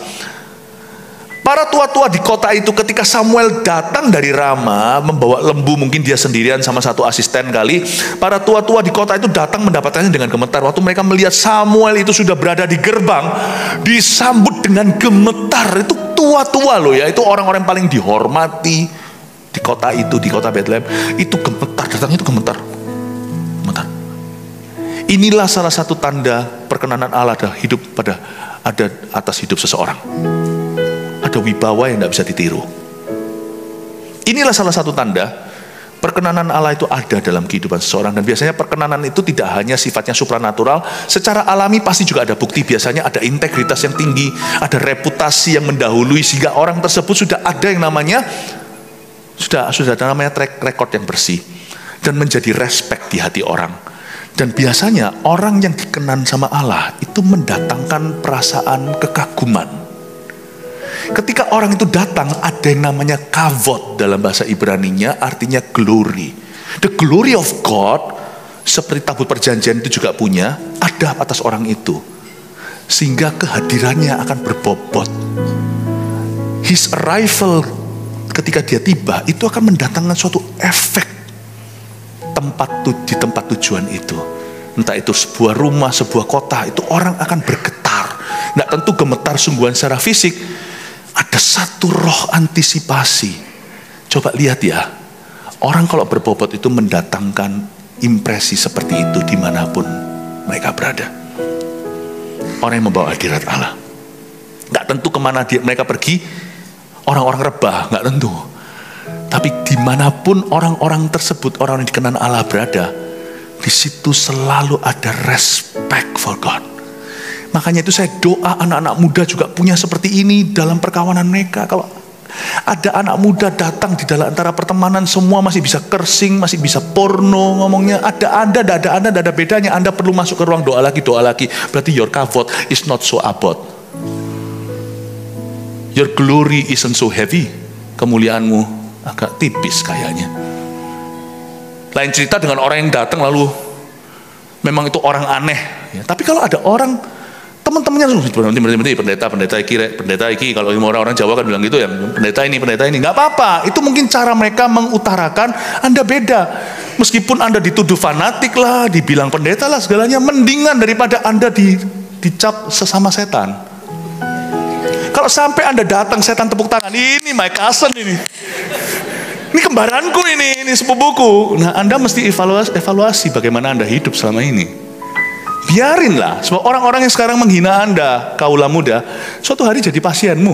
Para tua-tua di kota itu ketika Samuel datang dari Rama membawa lembu, mungkin dia sendirian sama satu asisten kali. Para tua-tua di kota itu datang mendapatkannya dengan gemetar. Waktu mereka melihat Samuel itu sudah berada di gerbang, disambut dengan gemetar. Itu tua-tua loh ya, itu orang-orang yang paling dihormati di kota itu, di kota Bethlehem. Itu gemetar, datang itu gemetar. Gemetar. Inilah salah satu tanda perkenanan Allah ada atas hidup seseorang. Ada wibawa yang tidak bisa ditiru. Inilah salah satu tanda perkenanan Allah itu ada dalam kehidupan seseorang. Dan biasanya perkenanan itu tidak hanya sifatnya supranatural, secara alami pasti juga ada bukti. Biasanya ada integritas yang tinggi, ada reputasi yang mendahului, sehingga orang tersebut sudah ada yang namanya sudah ada namanya track record yang bersih dan menjadi respect di hati orang. Dan biasanya orang yang dikenan sama Allah itu mendatangkan perasaan kekaguman. Ketika orang itu datang, ada yang namanya kavod dalam bahasa Ibraninya, artinya glory. The glory of God, seperti tabut perjanjian itu juga punya, ada atas orang itu. Sehingga kehadirannya akan berbobot. His arrival ketika dia tiba, itu akan mendatangkan suatu efek di tempat tujuan itu. Entah itu sebuah rumah, sebuah kota, itu orang akan bergetar. Nggak tentu gemetar sungguhan secara fisik, ada satu roh antisipasi. Coba lihat ya, orang kalau berbobot itu mendatangkan impresi seperti itu dimanapun mereka berada. Orang yang membawa hadirat Allah, nggak tentu kemana mereka pergi, orang-orang rebah, nggak tentu. Tapi dimanapun orang-orang tersebut, orang yang dikenal Allah berada, di situ selalu ada respect for God. Makanya itu saya doa anak-anak muda juga punya seperti ini dalam perkawanan mereka. Kalau ada anak muda datang di dalam antara pertemanan, semua masih bisa kersing, masih bisa porno ngomongnya. Ada bedanya. Anda perlu masuk ke ruang doa lagi. Berarti your kavod is not so abot. Your glory isn't so heavy. Kemuliaanmu agak tipis kayaknya. Lain cerita dengan orang yang datang lalu memang itu orang aneh. Ya, tapi kalau ada orang teman-temannya pendeta iki, kalau orang-orang Jawa kan bilang gitu ya, pendeta ini nggak apa-apa. Itu mungkin cara mereka mengutarakan Anda beda. Meskipun Anda dituduh fanatik lah, dibilang pendeta lah, segalanya mendingan daripada Anda dicap sesama setan. Kalau sampai Anda datang setan tepuk tangan, ini my cousin ini kembaranku ini sepupuku. Nah, Anda mesti evaluasi bagaimana Anda hidup selama ini. Biarinlah, sebab orang-orang yang sekarang menghina Anda, kaulah muda, suatu hari jadi pasienmu.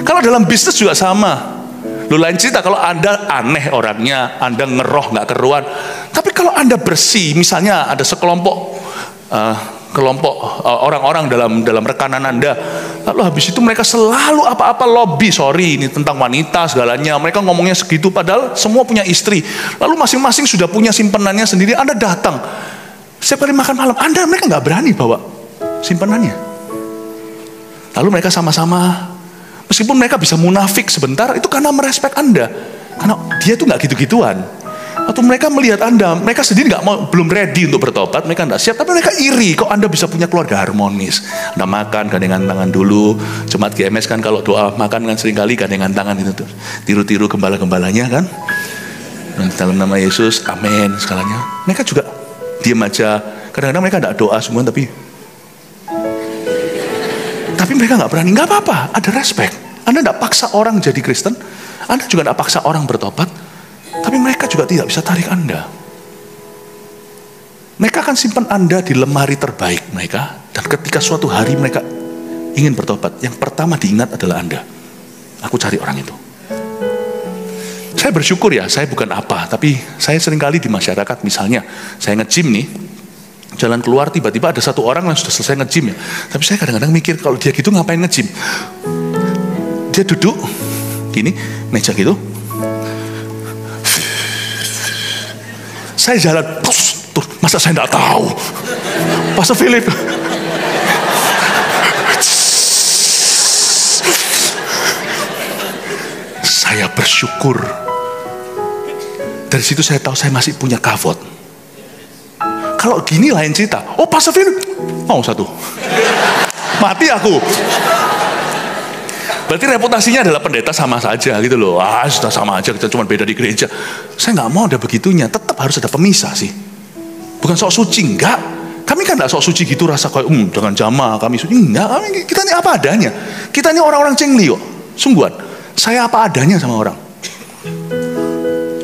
Kalau dalam bisnis juga sama. Lu lain cerita kalau Anda aneh orangnya, Anda ngeroh nggak keruan. Tapi kalau Anda bersih, misalnya ada sekelompok orang-orang dalam rekanan Anda, lalu habis itu mereka selalu apa-apa lobby, ini tentang wanita segalanya, mereka ngomongnya segitu padahal semua punya istri, lalu masing-masing sudah punya simpenannya sendiri. Anda datang setiap kali makan malam, mereka nggak berani bawa simpenannya, lalu mereka sama-sama, meskipun mereka bisa munafik sebentar, itu karena merespek Anda, karena dia tuh nggak gitu-gituan. Atau mereka melihat Anda, mereka sendiri belum ready untuk bertobat, mereka tidak siap, tapi mereka iri kok Anda bisa punya keluarga harmonis. Anda makan gandengan tangan dulu. Jemaat GMS kan kalau doa makan kan seringkali gandengan tangan itu tuh. Tiru-tiru gembala-gembalanya kan. Dan dalam nama Yesus, amin segalanya. Mereka juga diam aja. Kadang-kadang mereka tidak doa semua, tapi mereka nggak berani. Nggak apa-apa, ada respect. Anda tidak paksa orang jadi Kristen, Anda juga tidak paksa orang bertobat. Tapi mereka juga tidak bisa tarik Anda. Mereka akan simpan Anda di lemari terbaik mereka. Dan ketika suatu hari mereka ingin bertobat, yang pertama diingat adalah Anda. Aku cari orang itu. Saya bersyukur ya, saya bukan apa. Tapi saya seringkali di masyarakat, misalnya saya nge-gym nih, jalan keluar tiba-tiba ada satu orang yang sudah selesai nge-gym ya. Tapi saya kadang-kadang mikir kalau dia gitu ngapain nge-gym. Dia duduk gini, meja gitu, Saya jalan, tuh, masa saya nggak tahu? Pastor Philip. Saya bersyukur. Dari situ saya tahu saya masih punya kavod. Kalau gini lain cerita. Oh, Pastor Philip, mau satu. Mati aku. Berarti reputasinya adalah pendeta sama saja gitu loh. Sudah sama aja, kita cuma beda di gereja. Saya nggak mau ada begitunya. Tetap harus ada pemisah sih. Bukan sok suci, enggak. Kami kan nggak sok suci gitu rasa kayak dengan jamaah kami suci. Enggak, kita ini apa adanya. Kita ini orang-orang cengli kok. Sungguhan. Saya apa adanya sama orang.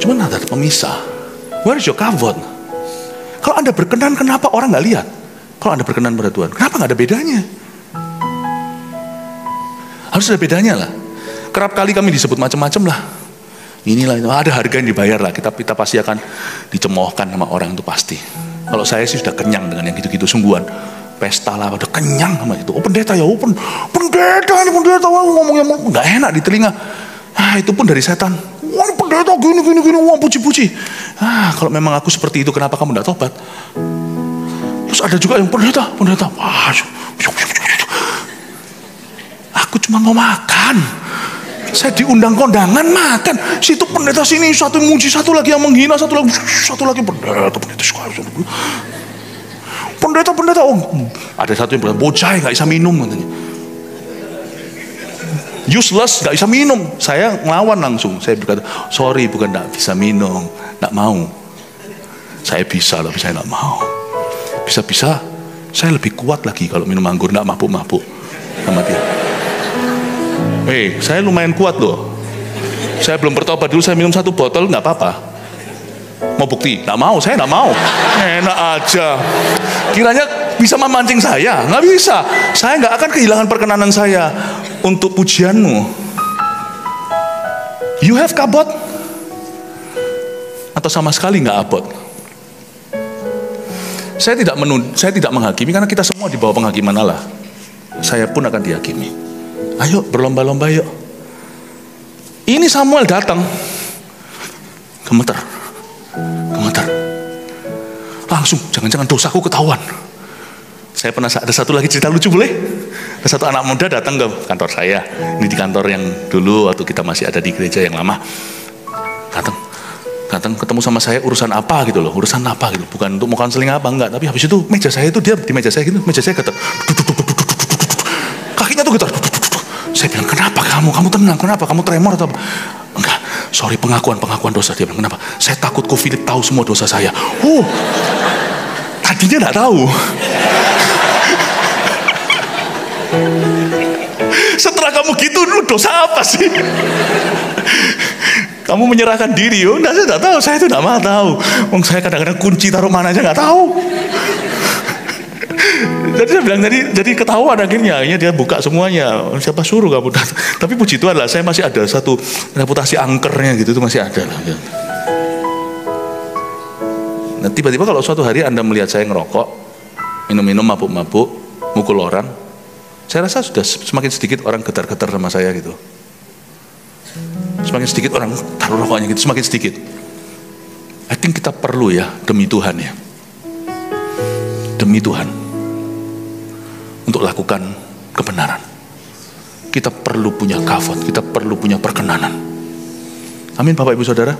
Cuman ada pemisah. Where is your kavod? Kalau Anda berkenan, kenapa orang nggak lihat? Kalau Anda berkenan pada Tuhan, kenapa nggak ada bedanya? Harus ada bedanya lah. Kerap kali kami disebut macam-macam lah. Inilah itu, ada harga yang dibayar lah. Kita pasti akan dicemoohkan sama orang itu pasti. Kalau saya sih sudah kenyang dengan yang gitu-gitu sungguhan. Pesta lah, udah kenyang sama itu. Oh pendeta ya, pendeta ini pendeta, ngomongnya nggak enak di telinga. Itu pun dari setan. Wah pendeta gini, wah puji-puji. Kalau memang aku seperti itu, kenapa kamu nggak tobat? Terus ada juga yang pendeta. Aku cuma mau makan. Saya diundang kondangan makan. Situ pendeta sini satu muji, satu lagi yang menghina, satu lagi pendeta. Pendeta, ada satu yang bilang bocah nggak bisa minum katanya. Useless, nggak bisa minum. Saya ngelawan langsung. Saya berkata, sorry bukan nggak bisa minum, nggak mau. Saya bisa, tapi saya nggak mau. Bisa, saya lebih kuat lagi kalau minum anggur, nggak mabuk-mabuk sama dia. Saya lumayan kuat loh. Saya belum bertobat dulu, saya minum 1 botol nggak apa-apa. Mau bukti? Nggak mau, saya nggak mau. Enak aja. Kiranya bisa memancing saya? Nggak bisa. Saya nggak akan kehilangan perkenanan saya untuk pujianmu. You have kabot? Atau sama sekali nggak abot? Saya tidak menghakimi karena kita semua di bawah penghakiman Allah. Saya pun akan dihakimi. Ayo berlomba-lomba yuk. Ini Samuel datang, gemeter. Langsung, jangan-jangan dosaku ketahuan. Saya pernah ada satu lagi cerita lucu boleh? Ada satu anak muda datang ke kantor saya. Ini di kantor yang dulu waktu kita masih ada di gereja yang lama. Datang ketemu sama saya urusan apa gitu loh, bukan untuk mau konseling apa enggak, tapi habis itu meja saya itu dia di meja saya getar, kakinya tuh getar. Saya bilang kenapa kamu tenang, kenapa kamu tremor atau apa? Enggak, sorry pengakuan dosa. Dia bilang kenapa? Saya takut Philip tahu semua dosa saya. Tadinya nggak tahu. Setelah kamu gitu, lu dosa apa sih? Kamu menyerahkan diri, saya nggak tahu, saya itu nggak mau tahu. Saya kadang-kadang kunci taruh mana aja nggak tahu. Jadi saya bilang jadi ketahuan akhirnya dia buka semuanya. Siapa suruh kamu datang? Tapi puji Tuhan lah, saya masih ada satu reputasi angkernya gitu, itu masih ada lah. Nah tiba-tiba kalau suatu hari Anda melihat saya ngerokok, minum-minum, mabuk-mabuk, mukul orang, saya rasa sudah semakin sedikit orang getar-getar sama saya gitu. Semakin sedikit orang taruh rokoknya gitu, semakin sedikit. I think kita perlu ya, demi Tuhan ya. Demi Tuhan. Untuk lakukan kebenaran. Kita perlu punya kavod, kita perlu punya perkenanan. Amin Bapak Ibu Saudara.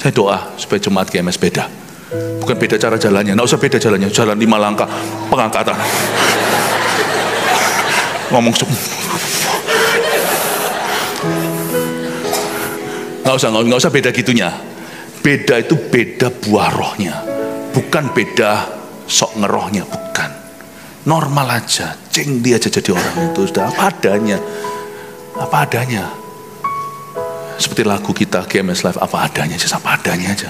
Saya doa supaya jemaat GMS beda. Bukan beda cara jalannya, nggak usah beda jalannya. Jalan 5 langkah, pengangkatan. Ngomong nggak usah beda gitunya. Beda itu beda buah rohnya, bukan beda sok ngerohnya, bukan. Normal aja, cengli aja jadi orang itu sudah apa adanya. Seperti lagu kita GMS Live, apa adanya aja.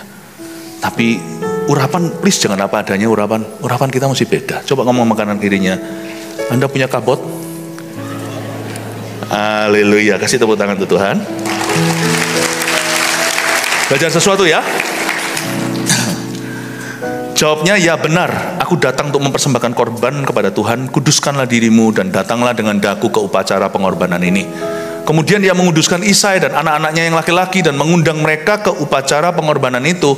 Tapi urapan please jangan apa adanya, urapan kita mesti beda. Coba ngomong makanan kirinya, Anda punya kabot? Haleluya, kasih tepuk tangan untuk Tuhan. Belajar sesuatu ya. Jawabnya ya benar, aku datang untuk mempersembahkan korban kepada Tuhan. Kuduskanlah dirimu dan datanglah dengan daku ke upacara pengorbanan ini. Kemudian dia menguduskan Isai dan anak-anaknya yang laki-laki dan mengundang mereka ke upacara pengorbanan itu.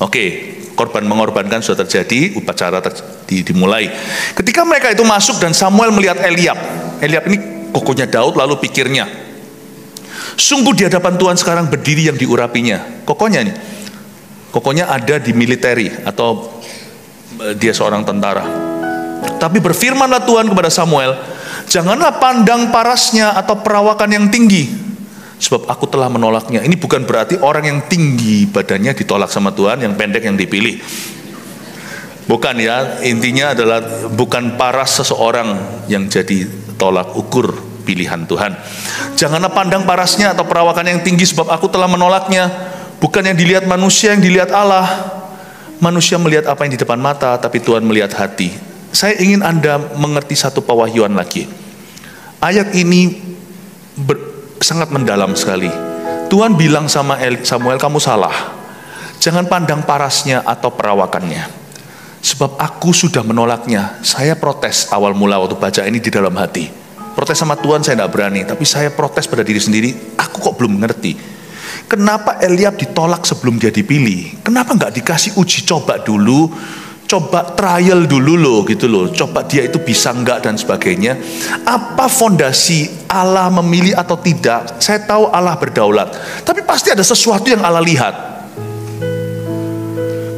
Oke, korban mengorbankan sudah terjadi, upacara dimulai. Ketika mereka itu masuk dan Samuel melihat Eliab. Eliab ini kokohnya Daud, lalu pikirnya, sungguh di hadapan Tuhan sekarang berdiri yang diurapinya. Kokohnya nih, kokohnya ada di militeri atau dia seorang tentara. Tapi berfirmanlah Tuhan kepada Samuel, janganlah pandang parasnya atau perawakan yang tinggi, sebab aku telah menolaknya. Ini bukan berarti orang yang tinggi badannya ditolak sama Tuhan, yang pendek yang dipilih. Bukan ya, intinya adalah bukan paras seseorang yang jadi tolak ukur pilihan Tuhan. Janganlah pandang parasnya atau perawakan yang tinggi, sebab aku telah menolaknya. Bukan yang dilihat manusia, yang dilihat Allah. Manusia melihat apa yang di depan mata, tapi Tuhan melihat hati. Saya ingin Anda mengerti satu pewahyuan lagi. Ayat ini sangat mendalam sekali. Tuhan bilang sama Samuel, kamu salah. Jangan pandang parasnya atau perawakannya, sebab aku sudah menolaknya. Saya protes awal mula waktu baca ini di dalam hati. Protes sama Tuhan saya tidak berani, tapi saya protes pada diri sendiri. Aku kok belum mengerti. Kenapa Eliab ditolak sebelum dia dipilih? Kenapa nggak dikasih uji coba dulu? Coba trial dulu loh, gitu loh. Coba dia itu bisa nggak dan sebagainya. Apa fondasi Allah memilih atau tidak? Saya tahu Allah berdaulat, tapi pasti ada sesuatu yang Allah lihat.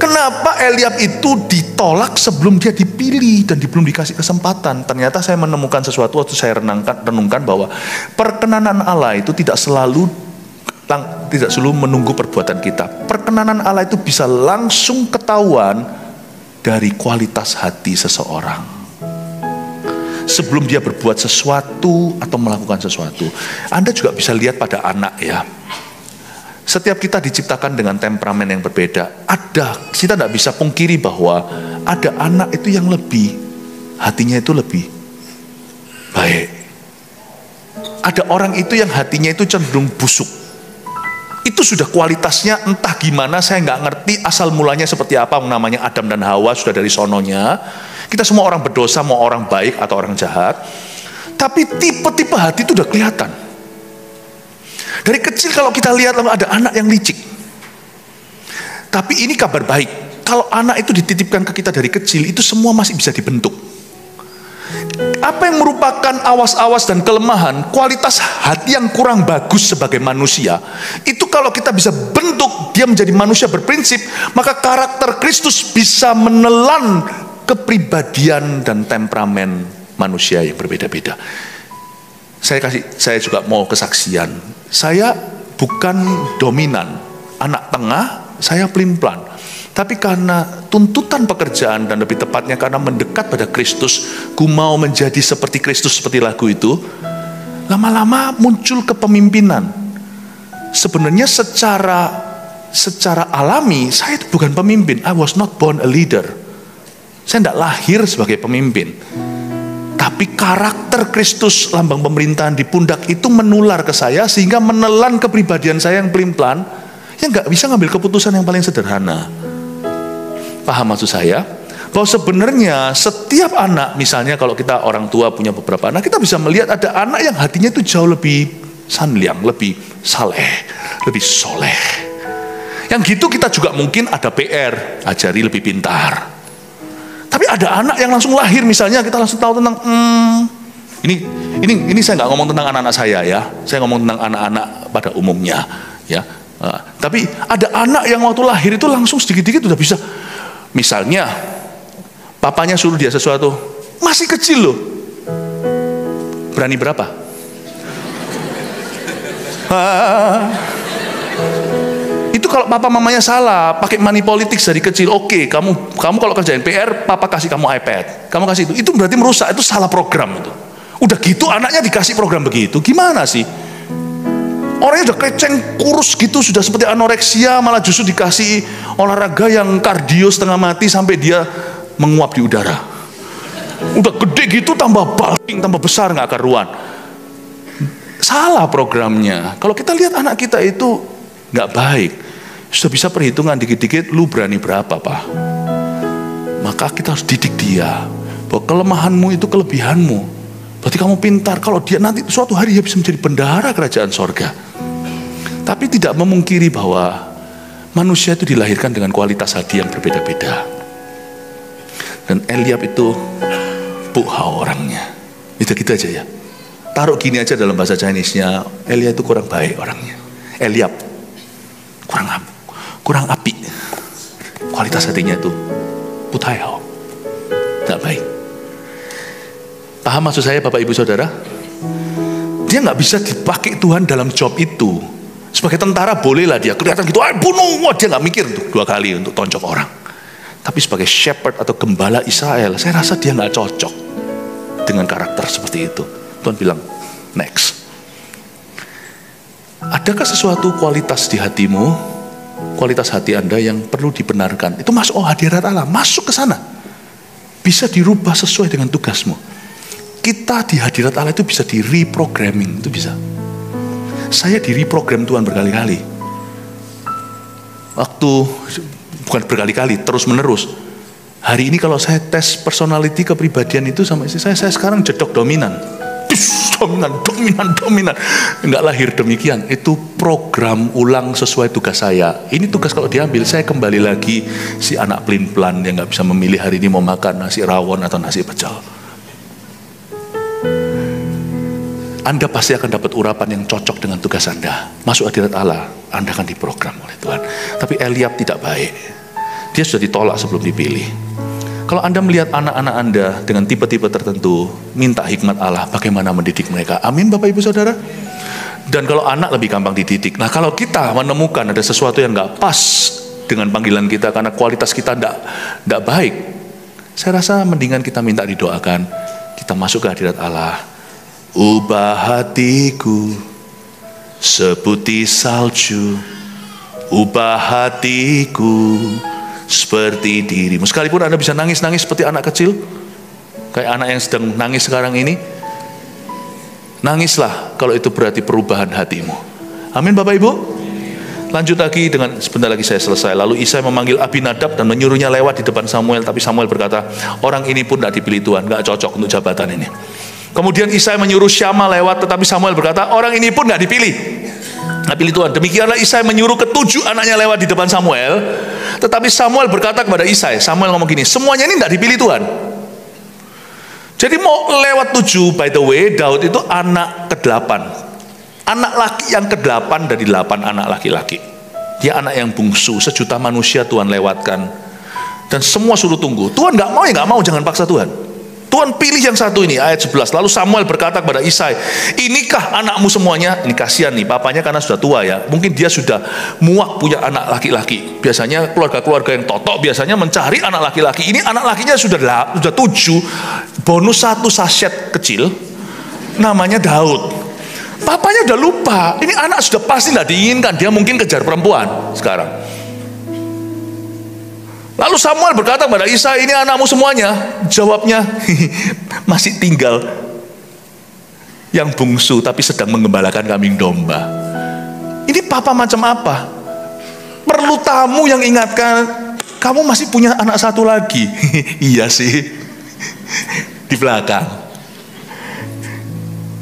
Kenapa Eliab itu ditolak sebelum dia dipilih dan belum dikasih kesempatan? Ternyata saya menemukan sesuatu waktu saya renungkan bahwa perkenanan Allah itu tidak selalu menunggu perbuatan kita. Perkenanan Allah itu bisa langsung ketahuan dari kualitas hati seseorang sebelum dia berbuat sesuatu atau melakukan sesuatu. Anda juga bisa lihat pada anak ya. Setiap kita diciptakan dengan temperamen yang berbeda. Kita tidak bisa pungkiri bahwa ada anak itu yang hatinya itu lebih baik. Ada orang itu yang hatinya itu cenderung busuk. Itu sudah kualitasnya entah gimana, saya nggak ngerti asal mulanya seperti apa. Namanya Adam dan Hawa sudah dari sononya. Kita semua orang berdosa, mau orang baik atau orang jahat. Tapi tipe-tipe hati itu udah kelihatan. Dari kecil kalau kita lihat ada anak yang licik. Tapi ini kabar baik. Kalau anak itu dititipkan ke kita dari kecil, itu semua masih bisa dibentuk. Apa yang merupakan awas-awas dan kelemahan, kualitas hati yang kurang bagus sebagai manusia, itu kalau kita bisa bentuk dia menjadi manusia berprinsip, maka karakter Kristus bisa menelan kepribadian dan temperamen manusia yang berbeda-beda. Saya juga mau kesaksian. Saya bukan dominan, anak tengah, saya pelin-pelan. Tapi karena tuntutan pekerjaan dan lebih tepatnya karena mendekat pada Kristus, ku mau menjadi seperti Kristus, seperti lagu itu, lama-lama muncul kepemimpinan. Sebenarnya secara alami saya itu bukan pemimpin. I was not born a leader. Saya tidak lahir sebagai pemimpin. Tapi karakter Kristus, lambang pemerintahan di pundak itu menular ke saya sehingga menelan kepribadian saya yang pelin-pelan, yang nggak bisa ngambil keputusan yang paling sederhana. Paham maksud saya? Bahwa sebenarnya setiap anak, misalnya kalau kita orang tua punya beberapa anak, kita bisa melihat ada anak yang hatinya itu jauh lebih sanliang, lebih saleh, lebih soleh. Yang gitu kita juga mungkin ada PR, ajari lebih pintar. Tapi ada anak yang langsung lahir, misalnya kita langsung tahu tentang ini saya nggak ngomong tentang anak-anak saya ya, saya ngomong tentang anak-anak pada umumnya ya. Tapi ada anak yang waktu lahir itu langsung sedikit-sedikit udah bisa. Misalnya, papanya suruh dia sesuatu, masih kecil loh. Berani berapa? Itu kalau papa mamanya salah, pakai money politics dari kecil. Oke, kamu kalau kerjain PR, papa kasih kamu iPad. Kamu kasih itu berarti merusak, itu salah program itu. Udah gitu anaknya dikasih program begitu, gimana sih? Orangnya udah keceng, kurus gitu, sudah seperti anoreksia, malah justru dikasih olahraga yang kardio setengah mati sampai dia menguap di udara. Udah gede gitu, tambah bulking, tambah besar, nggak karuan. Salah programnya. Kalau kita lihat anak kita itu nggak baik, sudah bisa perhitungan dikit-dikit, lu berani berapa Pak? Maka kita harus didik dia bahwa kelemahanmu itu kelebihanmu. Berarti kamu pintar. Kalau dia nanti suatu hari dia bisa menjadi bendahara kerajaan sorga. Tapi tidak memungkiri bahwa Manusia itu dilahirkan dengan kualitas hati yang berbeda-beda. Dan Eliab itu puhau orangnya. Itu gitu aja ya. Taruh gini aja dalam bahasa Chinese-nya, Eliab itu kurang baik orangnya. Eliab kurang api. Kualitas hatinya itu putayao, tidak baik. Paham maksud saya Bapak Ibu Saudara? Dia nggak bisa dipakai Tuhan dalam job itu. Sebagai tentara bolehlah dia kelihatan gitu, bunuh, dia nggak mikir tuh 2 kali untuk tonjok orang. Tapi sebagai shepherd atau gembala Israel, saya rasa dia nggak cocok dengan karakter seperti itu. Tuhan bilang, next. Adakah sesuatu kualitas di hatimu, kualitas hati Anda yang perlu dibenarkan? Itu masuk hadirat Allah, masuk ke sana. Bisa dirubah sesuai dengan tugasmu. Kita di hadirat Allah itu bisa di reprogramming, itu bisa. Saya di reprogram Tuhan berkali-kali. Bukan berkali-kali, terus menerus. Hari ini kalau saya tes personality kepribadian itu sama istri saya sekarang jedok dominan. Dominan. Enggak lahir demikian. Itu program ulang sesuai tugas saya. Ini tugas kalau diambil, saya kembali lagi si anak pelin-pelan yang nggak bisa memilih hari ini mau makan nasi rawon atau nasi pecel. Anda pasti akan dapat urapan yang cocok dengan tugas Anda. Masuk hadirat Allah, Anda akan diprogram oleh Tuhan. Tapi Eliab tidak baik. Dia sudah ditolak sebelum dipilih. Kalau Anda melihat anak-anak Anda dengan tipe-tipe tertentu, minta hikmat Allah bagaimana mendidik mereka. Amin Bapak Ibu Saudara. Dan kalau anak lebih gampang dididik. Nah kalau kita menemukan ada sesuatu yang gak pas dengan panggilan kita karena kualitas kita gak baik, saya rasa mendingan kita minta didoakan. Kita masuk ke hadirat Allah. Ubah hatiku seputih salju, ubah hatiku seperti dirimu. Sekalipun Anda bisa nangis-nangis seperti anak kecil, kayak anak yang sedang nangis sekarang ini, nangislah kalau itu berarti perubahan hatimu. Amin Bapak Ibu. Lanjut lagi dengan, sebentar lagi saya selesai. Lalu Isai memanggil Abinadab dan menyuruhnya lewat di depan Samuel. Tapi Samuel berkata, orang ini pun tidak dipilih Tuhan, gak cocok untuk jabatan ini. Kemudian Isai menyuruh Syama lewat, tetapi Samuel berkata, orang ini pun gak dipilih, gak pilih Tuhan. Demikianlah Isai menyuruh ke-7 anaknya lewat di depan Samuel. Tetapi Samuel berkata kepada Isai, Samuel ngomong gini, semuanya ini gak dipilih Tuhan. Jadi mau lewat 7, by the way, Daud itu anak ke-8. Anak laki yang ke-8 dari 8 anak laki-laki. Dia anak yang bungsu, sejuta manusia Tuhan lewatkan. Dan semua suruh tunggu. Tuhan gak mau ya gak mau, jangan paksa Tuhan. Tuhan pilih yang satu ini, ayat 11. Lalu Samuel berkata kepada Isai, inikah anakmu semuanya? Ini kasihan nih, papanya karena sudah tua ya. Mungkin dia sudah muak punya anak laki-laki. Biasanya keluarga-keluarga yang totok biasanya mencari anak laki-laki. Ini anak lakinya sudah 7, bonus 1 saset kecil, namanya Daud. Papanya udah lupa, ini anak sudah pasti tidak diinginkan. Dia mungkin kejar perempuan sekarang. Lalu Samuel berkata kepada Isai, ini anakmu semuanya. Jawabnya, masih tinggal yang bungsu tapi sedang menggembalakan kambing domba. Ini papa macam apa? Perlu tamu yang ingatkan, kamu masih punya anak satu lagi. Iya sih, di belakang.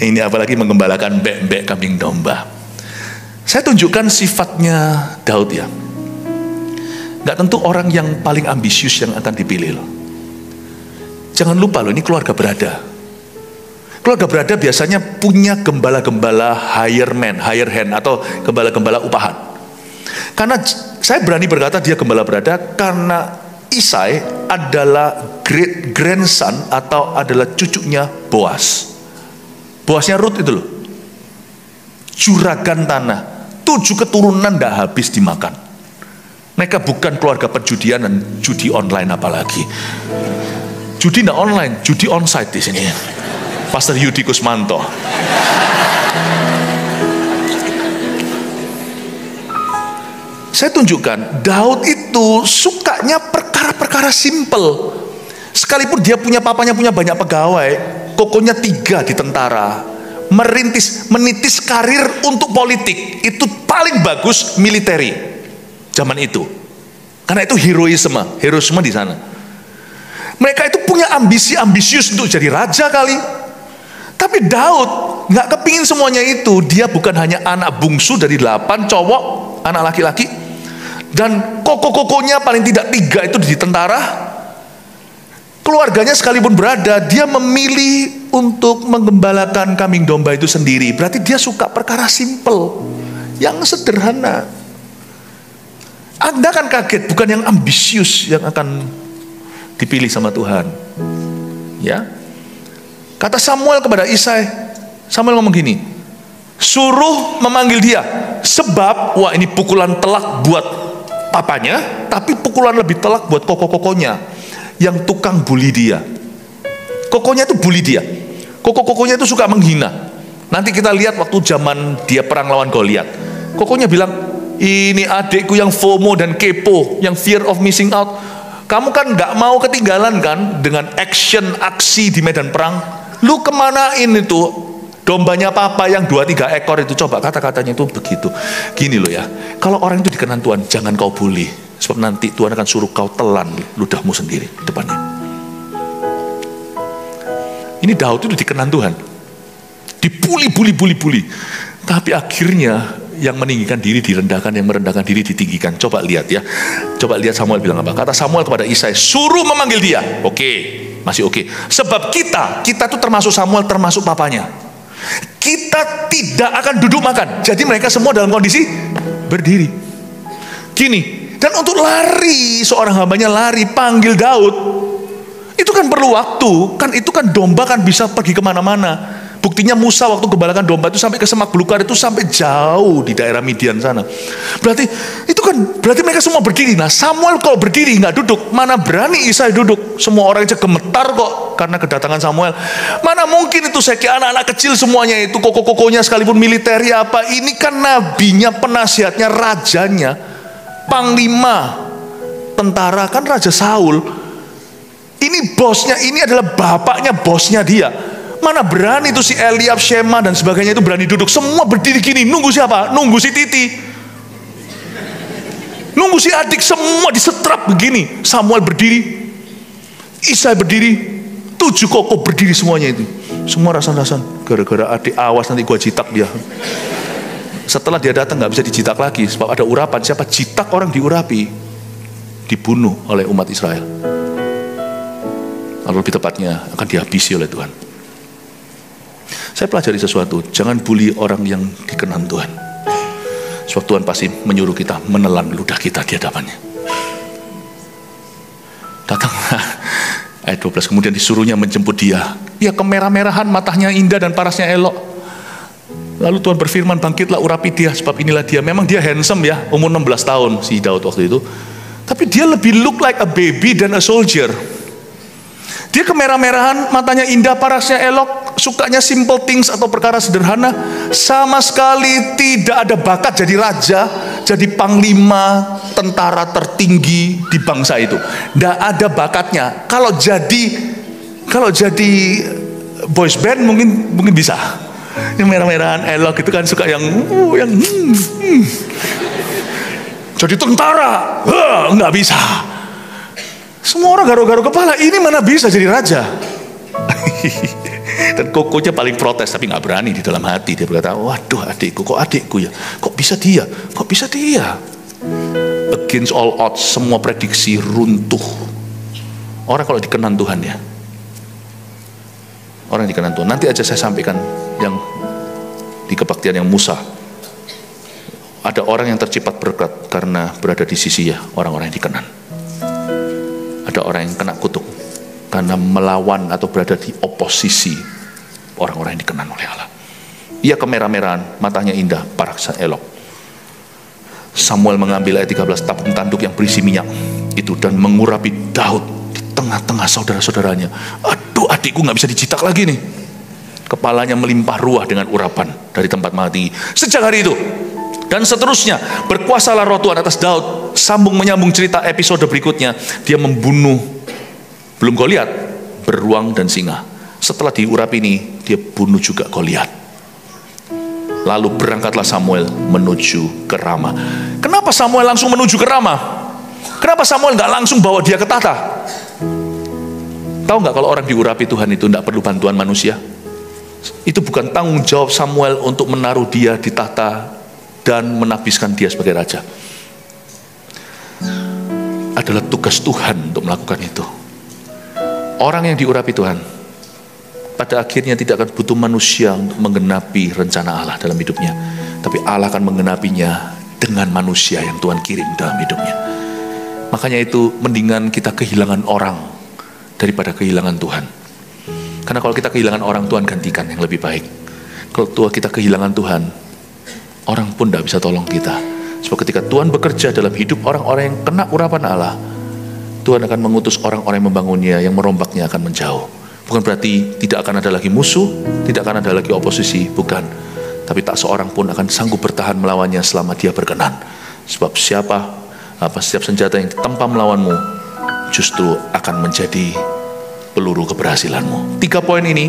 Ini apalagi menggembalakan bek-bek kambing domba. Saya tunjukkan sifatnya Daud ya. Gak tentu orang yang paling ambisius yang akan dipilih loh. Jangan lupa loh, ini keluarga berada. Keluarga berada biasanya punya gembala-gembala hire hand atau gembala-gembala upahan. Karena saya berani berkata dia gembala berada karena Isai adalah great grandson atau adalah cucunya Boas. Boasnya Ruth itu loh. Juragan tanah, 7 keturunan gak habis dimakan. Mereka bukan keluarga perjudian dan judi online apalagi. Judi tidak online, judi onsite di sini. Pastor Yudi Kusmanto. Saya tunjukkan, Daud itu sukanya perkara-perkara simple. Sekalipun dia punya papanya punya banyak pegawai, kokonya 3 di tentara, menitis karir untuk politik, itu paling bagus militeri. Zaman itu, karena itu heroisme di sana. Mereka itu punya ambisius untuk jadi raja kali. Tapi Daud nggak kepingin semuanya itu. Dia bukan hanya anak bungsu dari 8 cowok, anak laki-laki. Dan koko-kokonya paling tidak 3 itu di tentara. Keluarganya sekalipun berada, dia memilih untuk menggembalakan kambing domba itu sendiri. Berarti dia suka perkara simple, yang sederhana. Anda akan kaget, bukan yang ambisius yang akan dipilih sama Tuhan. Ya, kata Samuel kepada Isai, Samuel ngomong gini, suruh memanggil dia, sebab wah ini pukulan telak buat papanya, tapi pukulan lebih telak buat koko-kokonya yang tukang bully dia. Kokonya itu bully dia. Koko-kokonya itu suka menghina. Nanti kita lihat waktu zaman dia perang lawan Goliat. Kokonya bilang, ini adikku yang FOMO dan kepo, yang fear of missing out. Kamu kan gak mau ketinggalan kan dengan aksi di medan perang. Lu kemanain itu dombanya papa yang 2-3 ekor itu? Coba kata-katanya itu begitu. Gini loh ya, kalau orang itu dikenan Tuhan, jangan kau bully. Sebab nanti Tuhan akan suruh kau telan ludahmu sendiri depannya. Ini Daud itu dikenan Tuhan, dibully. Tapi akhirnya yang meninggikan diri direndahkan, yang merendahkan diri ditinggikan. Coba lihat ya. Coba lihat Samuel bilang apa. Kata Samuel kepada Isai, suruh memanggil dia. Oke, masih oke. Sebab kita itu termasuk Samuel, termasuk papanya. Kita tidak akan duduk makan. Jadi mereka semua dalam kondisi berdiri. Gini. Dan untuk lari, seorang hambanya lari, panggil Daud. Itu kan perlu waktu. Kan itu kan domba kan bisa pergi kemana-mana. Buktinya Musa waktu gembalakan domba itu sampai ke semak belukar, itu sampai jauh di daerah Midian sana. Berarti mereka semua berdiri. Nah Samuel kalau berdiri nggak duduk, mana berani Isai duduk? Semua orang aja gemetar kok karena kedatangan Samuel. Mana mungkin itu anak-anak kecil semuanya itu, koko-kokonya sekalipun militer ya apa. Ini kan nabinya, penasihatnya, rajanya, panglima tentara kan Raja Saul. Ini bosnya, ini adalah bapaknya, bosnya dia. Mana berani itu si Eliab, Shema dan sebagainya itu berani duduk. Semua berdiri gini, nunggu siapa? Nunggu si Titi, nunggu si adik, semua disetrap begini. Samuel berdiri, Isai berdiri, 7 koko berdiri semuanya itu. Semua rasan-rasan, gara-gara adik awas nanti gua jitak dia. Setelah dia datang nggak bisa dijitak lagi, sebab ada urapan. Siapa jitak orang diurapi, dibunuh oleh umat Israel. Lalu lebih tepatnya akan dihabisi oleh Tuhan. Saya pelajari sesuatu, jangan bully orang yang dikenan Tuhan. Sebab Tuhan pasti menyuruh kita menelan ludah kita di hadapannya. Datanglah ayat 12, kemudian disuruhnya menjemput dia. Dia kemerah-merahan, matanya indah dan parasnya elok. Lalu Tuhan berfirman, bangkitlah urapi dia, sebab inilah dia. Memang dia handsome ya, umur 16 tahun si Daud waktu itu. Tapi dia lebih look like a baby than a soldier. Dia kemerah-merahan, matanya indah, parasnya elok, sukanya simple things atau perkara sederhana. Sama sekali tidak ada bakat jadi raja, jadi panglima tentara tertinggi di bangsa itu. Tidak ada bakatnya. Kalau jadi boys band mungkin bisa. Yang merah-merahan elok itu kan suka yang jadi tentara, nggak bisa. Semua orang garuk-garuk kepala, ini mana bisa jadi raja. Dan kokonya paling protes, tapi nggak berani di dalam hati. Dia berkata, waduh adikku, kok adikku ya, kok bisa dia. Against all odds, semua prediksi runtuh. Orang kalau dikenan Tuhan ya, orang yang dikenan Tuhan. Nanti aja saya sampaikan yang di kebaktian yang Musa. Ada orang yang terciprat berkat karena berada di sisi ya orang-orang yang dikenan. Ada orang yang kena kutuk karena melawan atau berada di oposisi orang-orang yang dikenan oleh Allah. Ia kemerah-merahan, matanya indah, parasnya elok. Samuel mengambil ayat 13 tabung tanduk yang berisi minyak itu dan mengurapi Daud di tengah-tengah saudara-saudaranya. Aduh adikku nggak bisa dijitak lagi nih. Kepalanya melimpah ruah dengan urapan dari tempat mati. Sejak hari itu dan seterusnya berkuasalah roh Tuhan atas Daud. Sambung menyambung cerita episode berikutnya, dia membunuh belum Goliat, beruang dan singa. Setelah diurapi ini, dia bunuh juga Goliat. Lalu berangkatlah Samuel menuju ke Rama. Kenapa Samuel langsung menuju ke Rama? Kenapa Samuel nggak langsung bawa dia ke tahta? Tahu nggak kalau orang diurapi Tuhan itu nggak perlu bantuan manusia? Itu bukan tanggung jawab Samuel untuk menaruh dia di tahta dan menafiskan dia sebagai raja. adalah tugas Tuhan untuk melakukan itu. Orang yang diurapi Tuhan pada akhirnya tidak akan butuh manusia untuk menggenapi rencana Allah dalam hidupnya, tapi Allah akan menggenapinya dengan manusia yang Tuhan kirim dalam hidupnya. Makanya itu mendingan kita kehilangan orang daripada kehilangan Tuhan. Karena kalau kita kehilangan orang, Tuhan gantikan yang lebih baik. Kalau kita kehilangan Tuhan, orang pun tidak bisa tolong kita. Sebab ketika Tuhan bekerja dalam hidup orang-orang yang kena urapan Allah, Tuhan akan mengutus orang-orang yang membangunnya, yang merombaknya akan menjauh. Bukan berarti tidak akan ada lagi musuh, tidak akan ada lagi oposisi, bukan. Tapi tak seorang pun akan sanggup bertahan melawannya selama dia berkenan. Sebab setiap senjata yang ditempa melawanmu justru akan menjadi peluru keberhasilanmu. 3 poin ini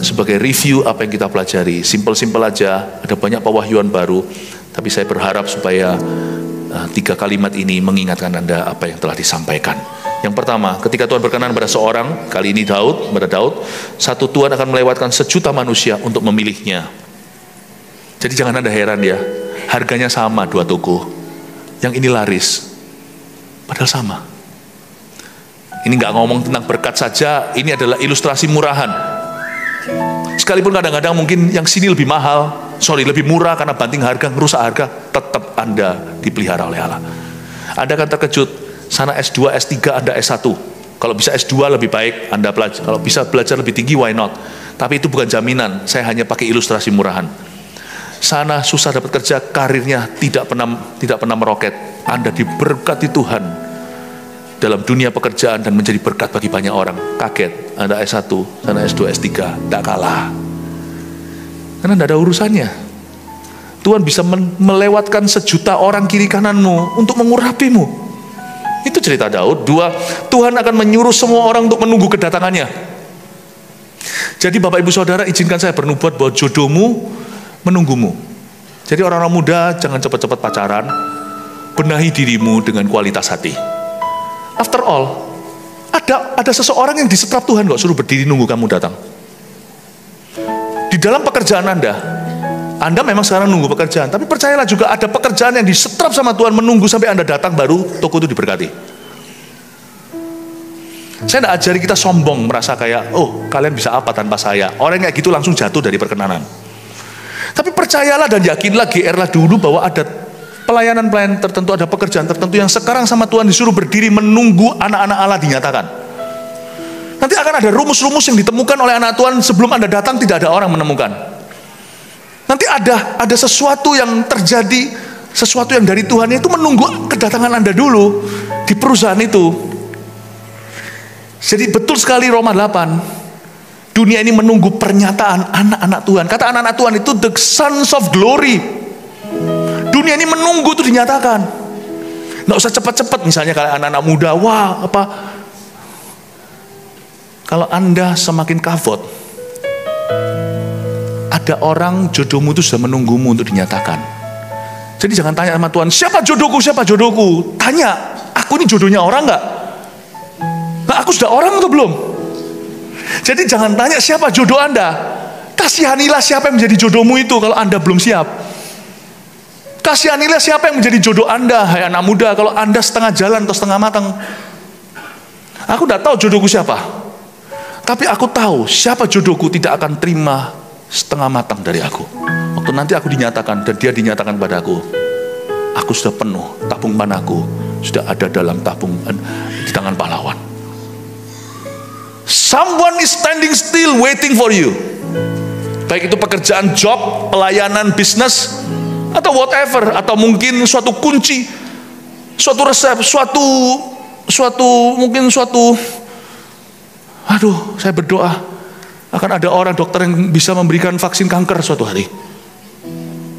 sebagai review apa yang kita pelajari. Simpel-simpel aja, ada banyak pewahyuan baru. Tapi saya berharap supaya 3 kalimat ini mengingatkan Anda apa yang telah disampaikan. Yang pertama, ketika Tuhan berkenan pada seorang, kali ini Daud, satu, Tuhan akan melewatkan sejuta manusia untuk memilihnya. Jadi jangan Anda heran ya, harganya sama 2 toko. Yang ini laris, padahal sama. Ini nggak ngomong tentang berkat saja, ini adalah ilustrasi murahan. Sekalipun kadang-kadang mungkin yang sini lebih lebih murah karena banting harga, ngerusak harga, tetap Anda dipelihara oleh Allah. Anda akan terkejut, sana S2, S3, Anda S1. Kalau bisa S2 lebih baik, Anda belajar. Kalau bisa belajar lebih tinggi, why not? Tapi itu bukan jaminan, saya hanya pakai ilustrasi murahan. Sana susah dapat kerja, karirnya tidak pernah meroket. Anda diberkati Tuhan dalam dunia pekerjaan dan menjadi berkat bagi banyak orang. Kaget, Anda S1, sana S2, S3, tidak kalah. Karena tidak ada urusannya. Tuhan bisa melewatkan sejuta orang kiri kananmu untuk mengurapimu. Itu cerita Daud. 2, Tuhan akan menyuruh semua orang untuk menunggu kedatangannya. Jadi Bapak Ibu Saudara, izinkan saya bernubuat bahwa jodohmu menunggumu. Jadi orang-orang muda jangan cepat-cepat pacaran. Benahi dirimu dengan kualitas hati. After all, ada seseorang yang disetrap Tuhan kok, suruh berdiri nunggu kamu datang. Di dalam pekerjaan Anda memang sekarang nunggu pekerjaan, tapi percayalah juga ada pekerjaan yang disetrap sama Tuhan menunggu sampai Anda datang baru toko itu diberkati. Saya tidak ajari kita sombong, merasa kayak, oh kalian bisa apa tanpa saya. Orang kayak gitu langsung jatuh dari perkenanan. Tapi percayalah dan yakinlah, GR-lah dulu bahwa ada pelayanan-pelayanan tertentu, ada pekerjaan tertentu yang sekarang sama Tuhan disuruh berdiri menunggu anak-anak Allah dinyatakan. Nanti akan ada rumus-rumus yang ditemukan oleh anak Tuhan sebelum Anda datang, tidak ada orang menemukan. Nanti ada sesuatu yang terjadi, sesuatu yang dari Tuhan itu menunggu kedatangan Anda dulu di perusahaan itu. Jadi betul sekali Roma 8. Dunia ini menunggu pernyataan anak-anak Tuhan. Kata anak-anak Tuhan itu the sons of glory. Dunia ini menunggu itu dinyatakan. Nggak usah cepat-cepat, misalnya kalau anak-anak muda, kalau Anda semakin kafot, ada orang jodohmu itu sudah menunggumu untuk dinyatakan. Jadi jangan tanya sama Tuhan, siapa jodohku? Tanya, aku ini jodohnya orang nggak? Nah, aku sudah orang atau belum? Jadi jangan tanya siapa jodoh Anda. Kasihanilah siapa yang menjadi jodohmu itu kalau Anda belum siap. Kasihanilah siapa yang menjadi jodoh Anda, hai anak muda, kalau Anda setengah jalan atau setengah matang. Aku tidak tahu jodohku siapa. Tapi aku tahu siapa jodohku tidak akan terima setengah matang dari aku. Waktu nanti aku dinyatakan dan dia dinyatakan padaku, aku sudah penuh, tabung panaku sudah ada dalam tabung di tangan pahlawan. Someone is standing still waiting for you. Baik itu pekerjaan, job, pelayanan, bisnis, atau whatever, atau mungkin suatu kunci, suatu resep, saya berdoa akan ada orang dokter yang bisa memberikan vaksin kanker suatu hari.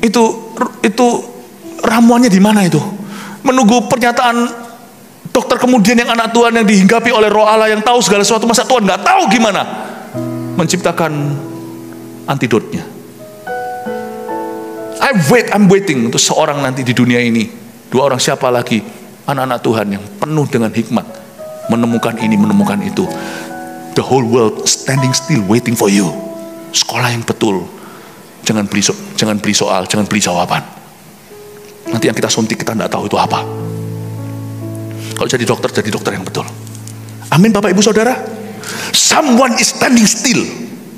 Itu ramuannya di mana itu? Menunggu pernyataan dokter kemudian yang anak Tuhan yang dihinggapi oleh Roh Allah yang tahu segala sesuatu, masa Tuhan nggak tahu gimana menciptakan antidotnya. I'm waiting untuk seorang nanti di dunia ini, 2 orang siapa lagi, anak-anak Tuhan yang penuh dengan hikmat, menemukan ini, menemukan itu. The whole world standing still waiting for you. Sekolah yang betul, jangan beli soal, jangan beli jawaban. Nanti yang kita suntik kita tidak tahu itu apa. Kalau jadi dokter yang betul. Amin Bapak Ibu Saudara. Someone is standing still,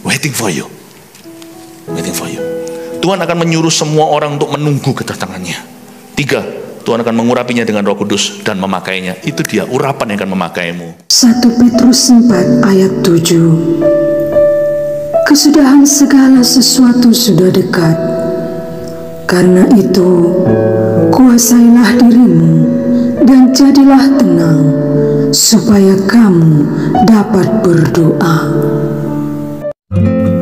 waiting for you. Waiting for you. Tuhan akan menyuruh semua orang untuk menunggu kedatangannya. 3, Tuhan akan mengurapinya dengan Roh Kudus dan memakainya. Itu dia urapan yang akan memakaimu. 1 Petrus 4 ayat 7. Kesudahan segala sesuatu sudah dekat. Karena itu, kuasailah dirimu dan jadilah tenang, supaya kamu dapat berdoa.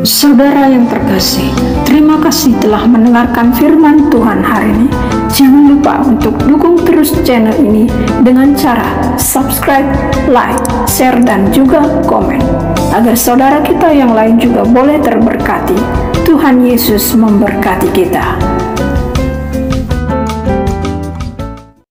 Saudara yang terkasih, terima kasih telah mendengarkan firman Tuhan hari ini. Jangan lupa untuk dukung terus channel ini dengan cara subscribe, like, share, dan juga komen, agar saudara kita yang lain juga boleh terberkati. Tuhan Yesus memberkati kita.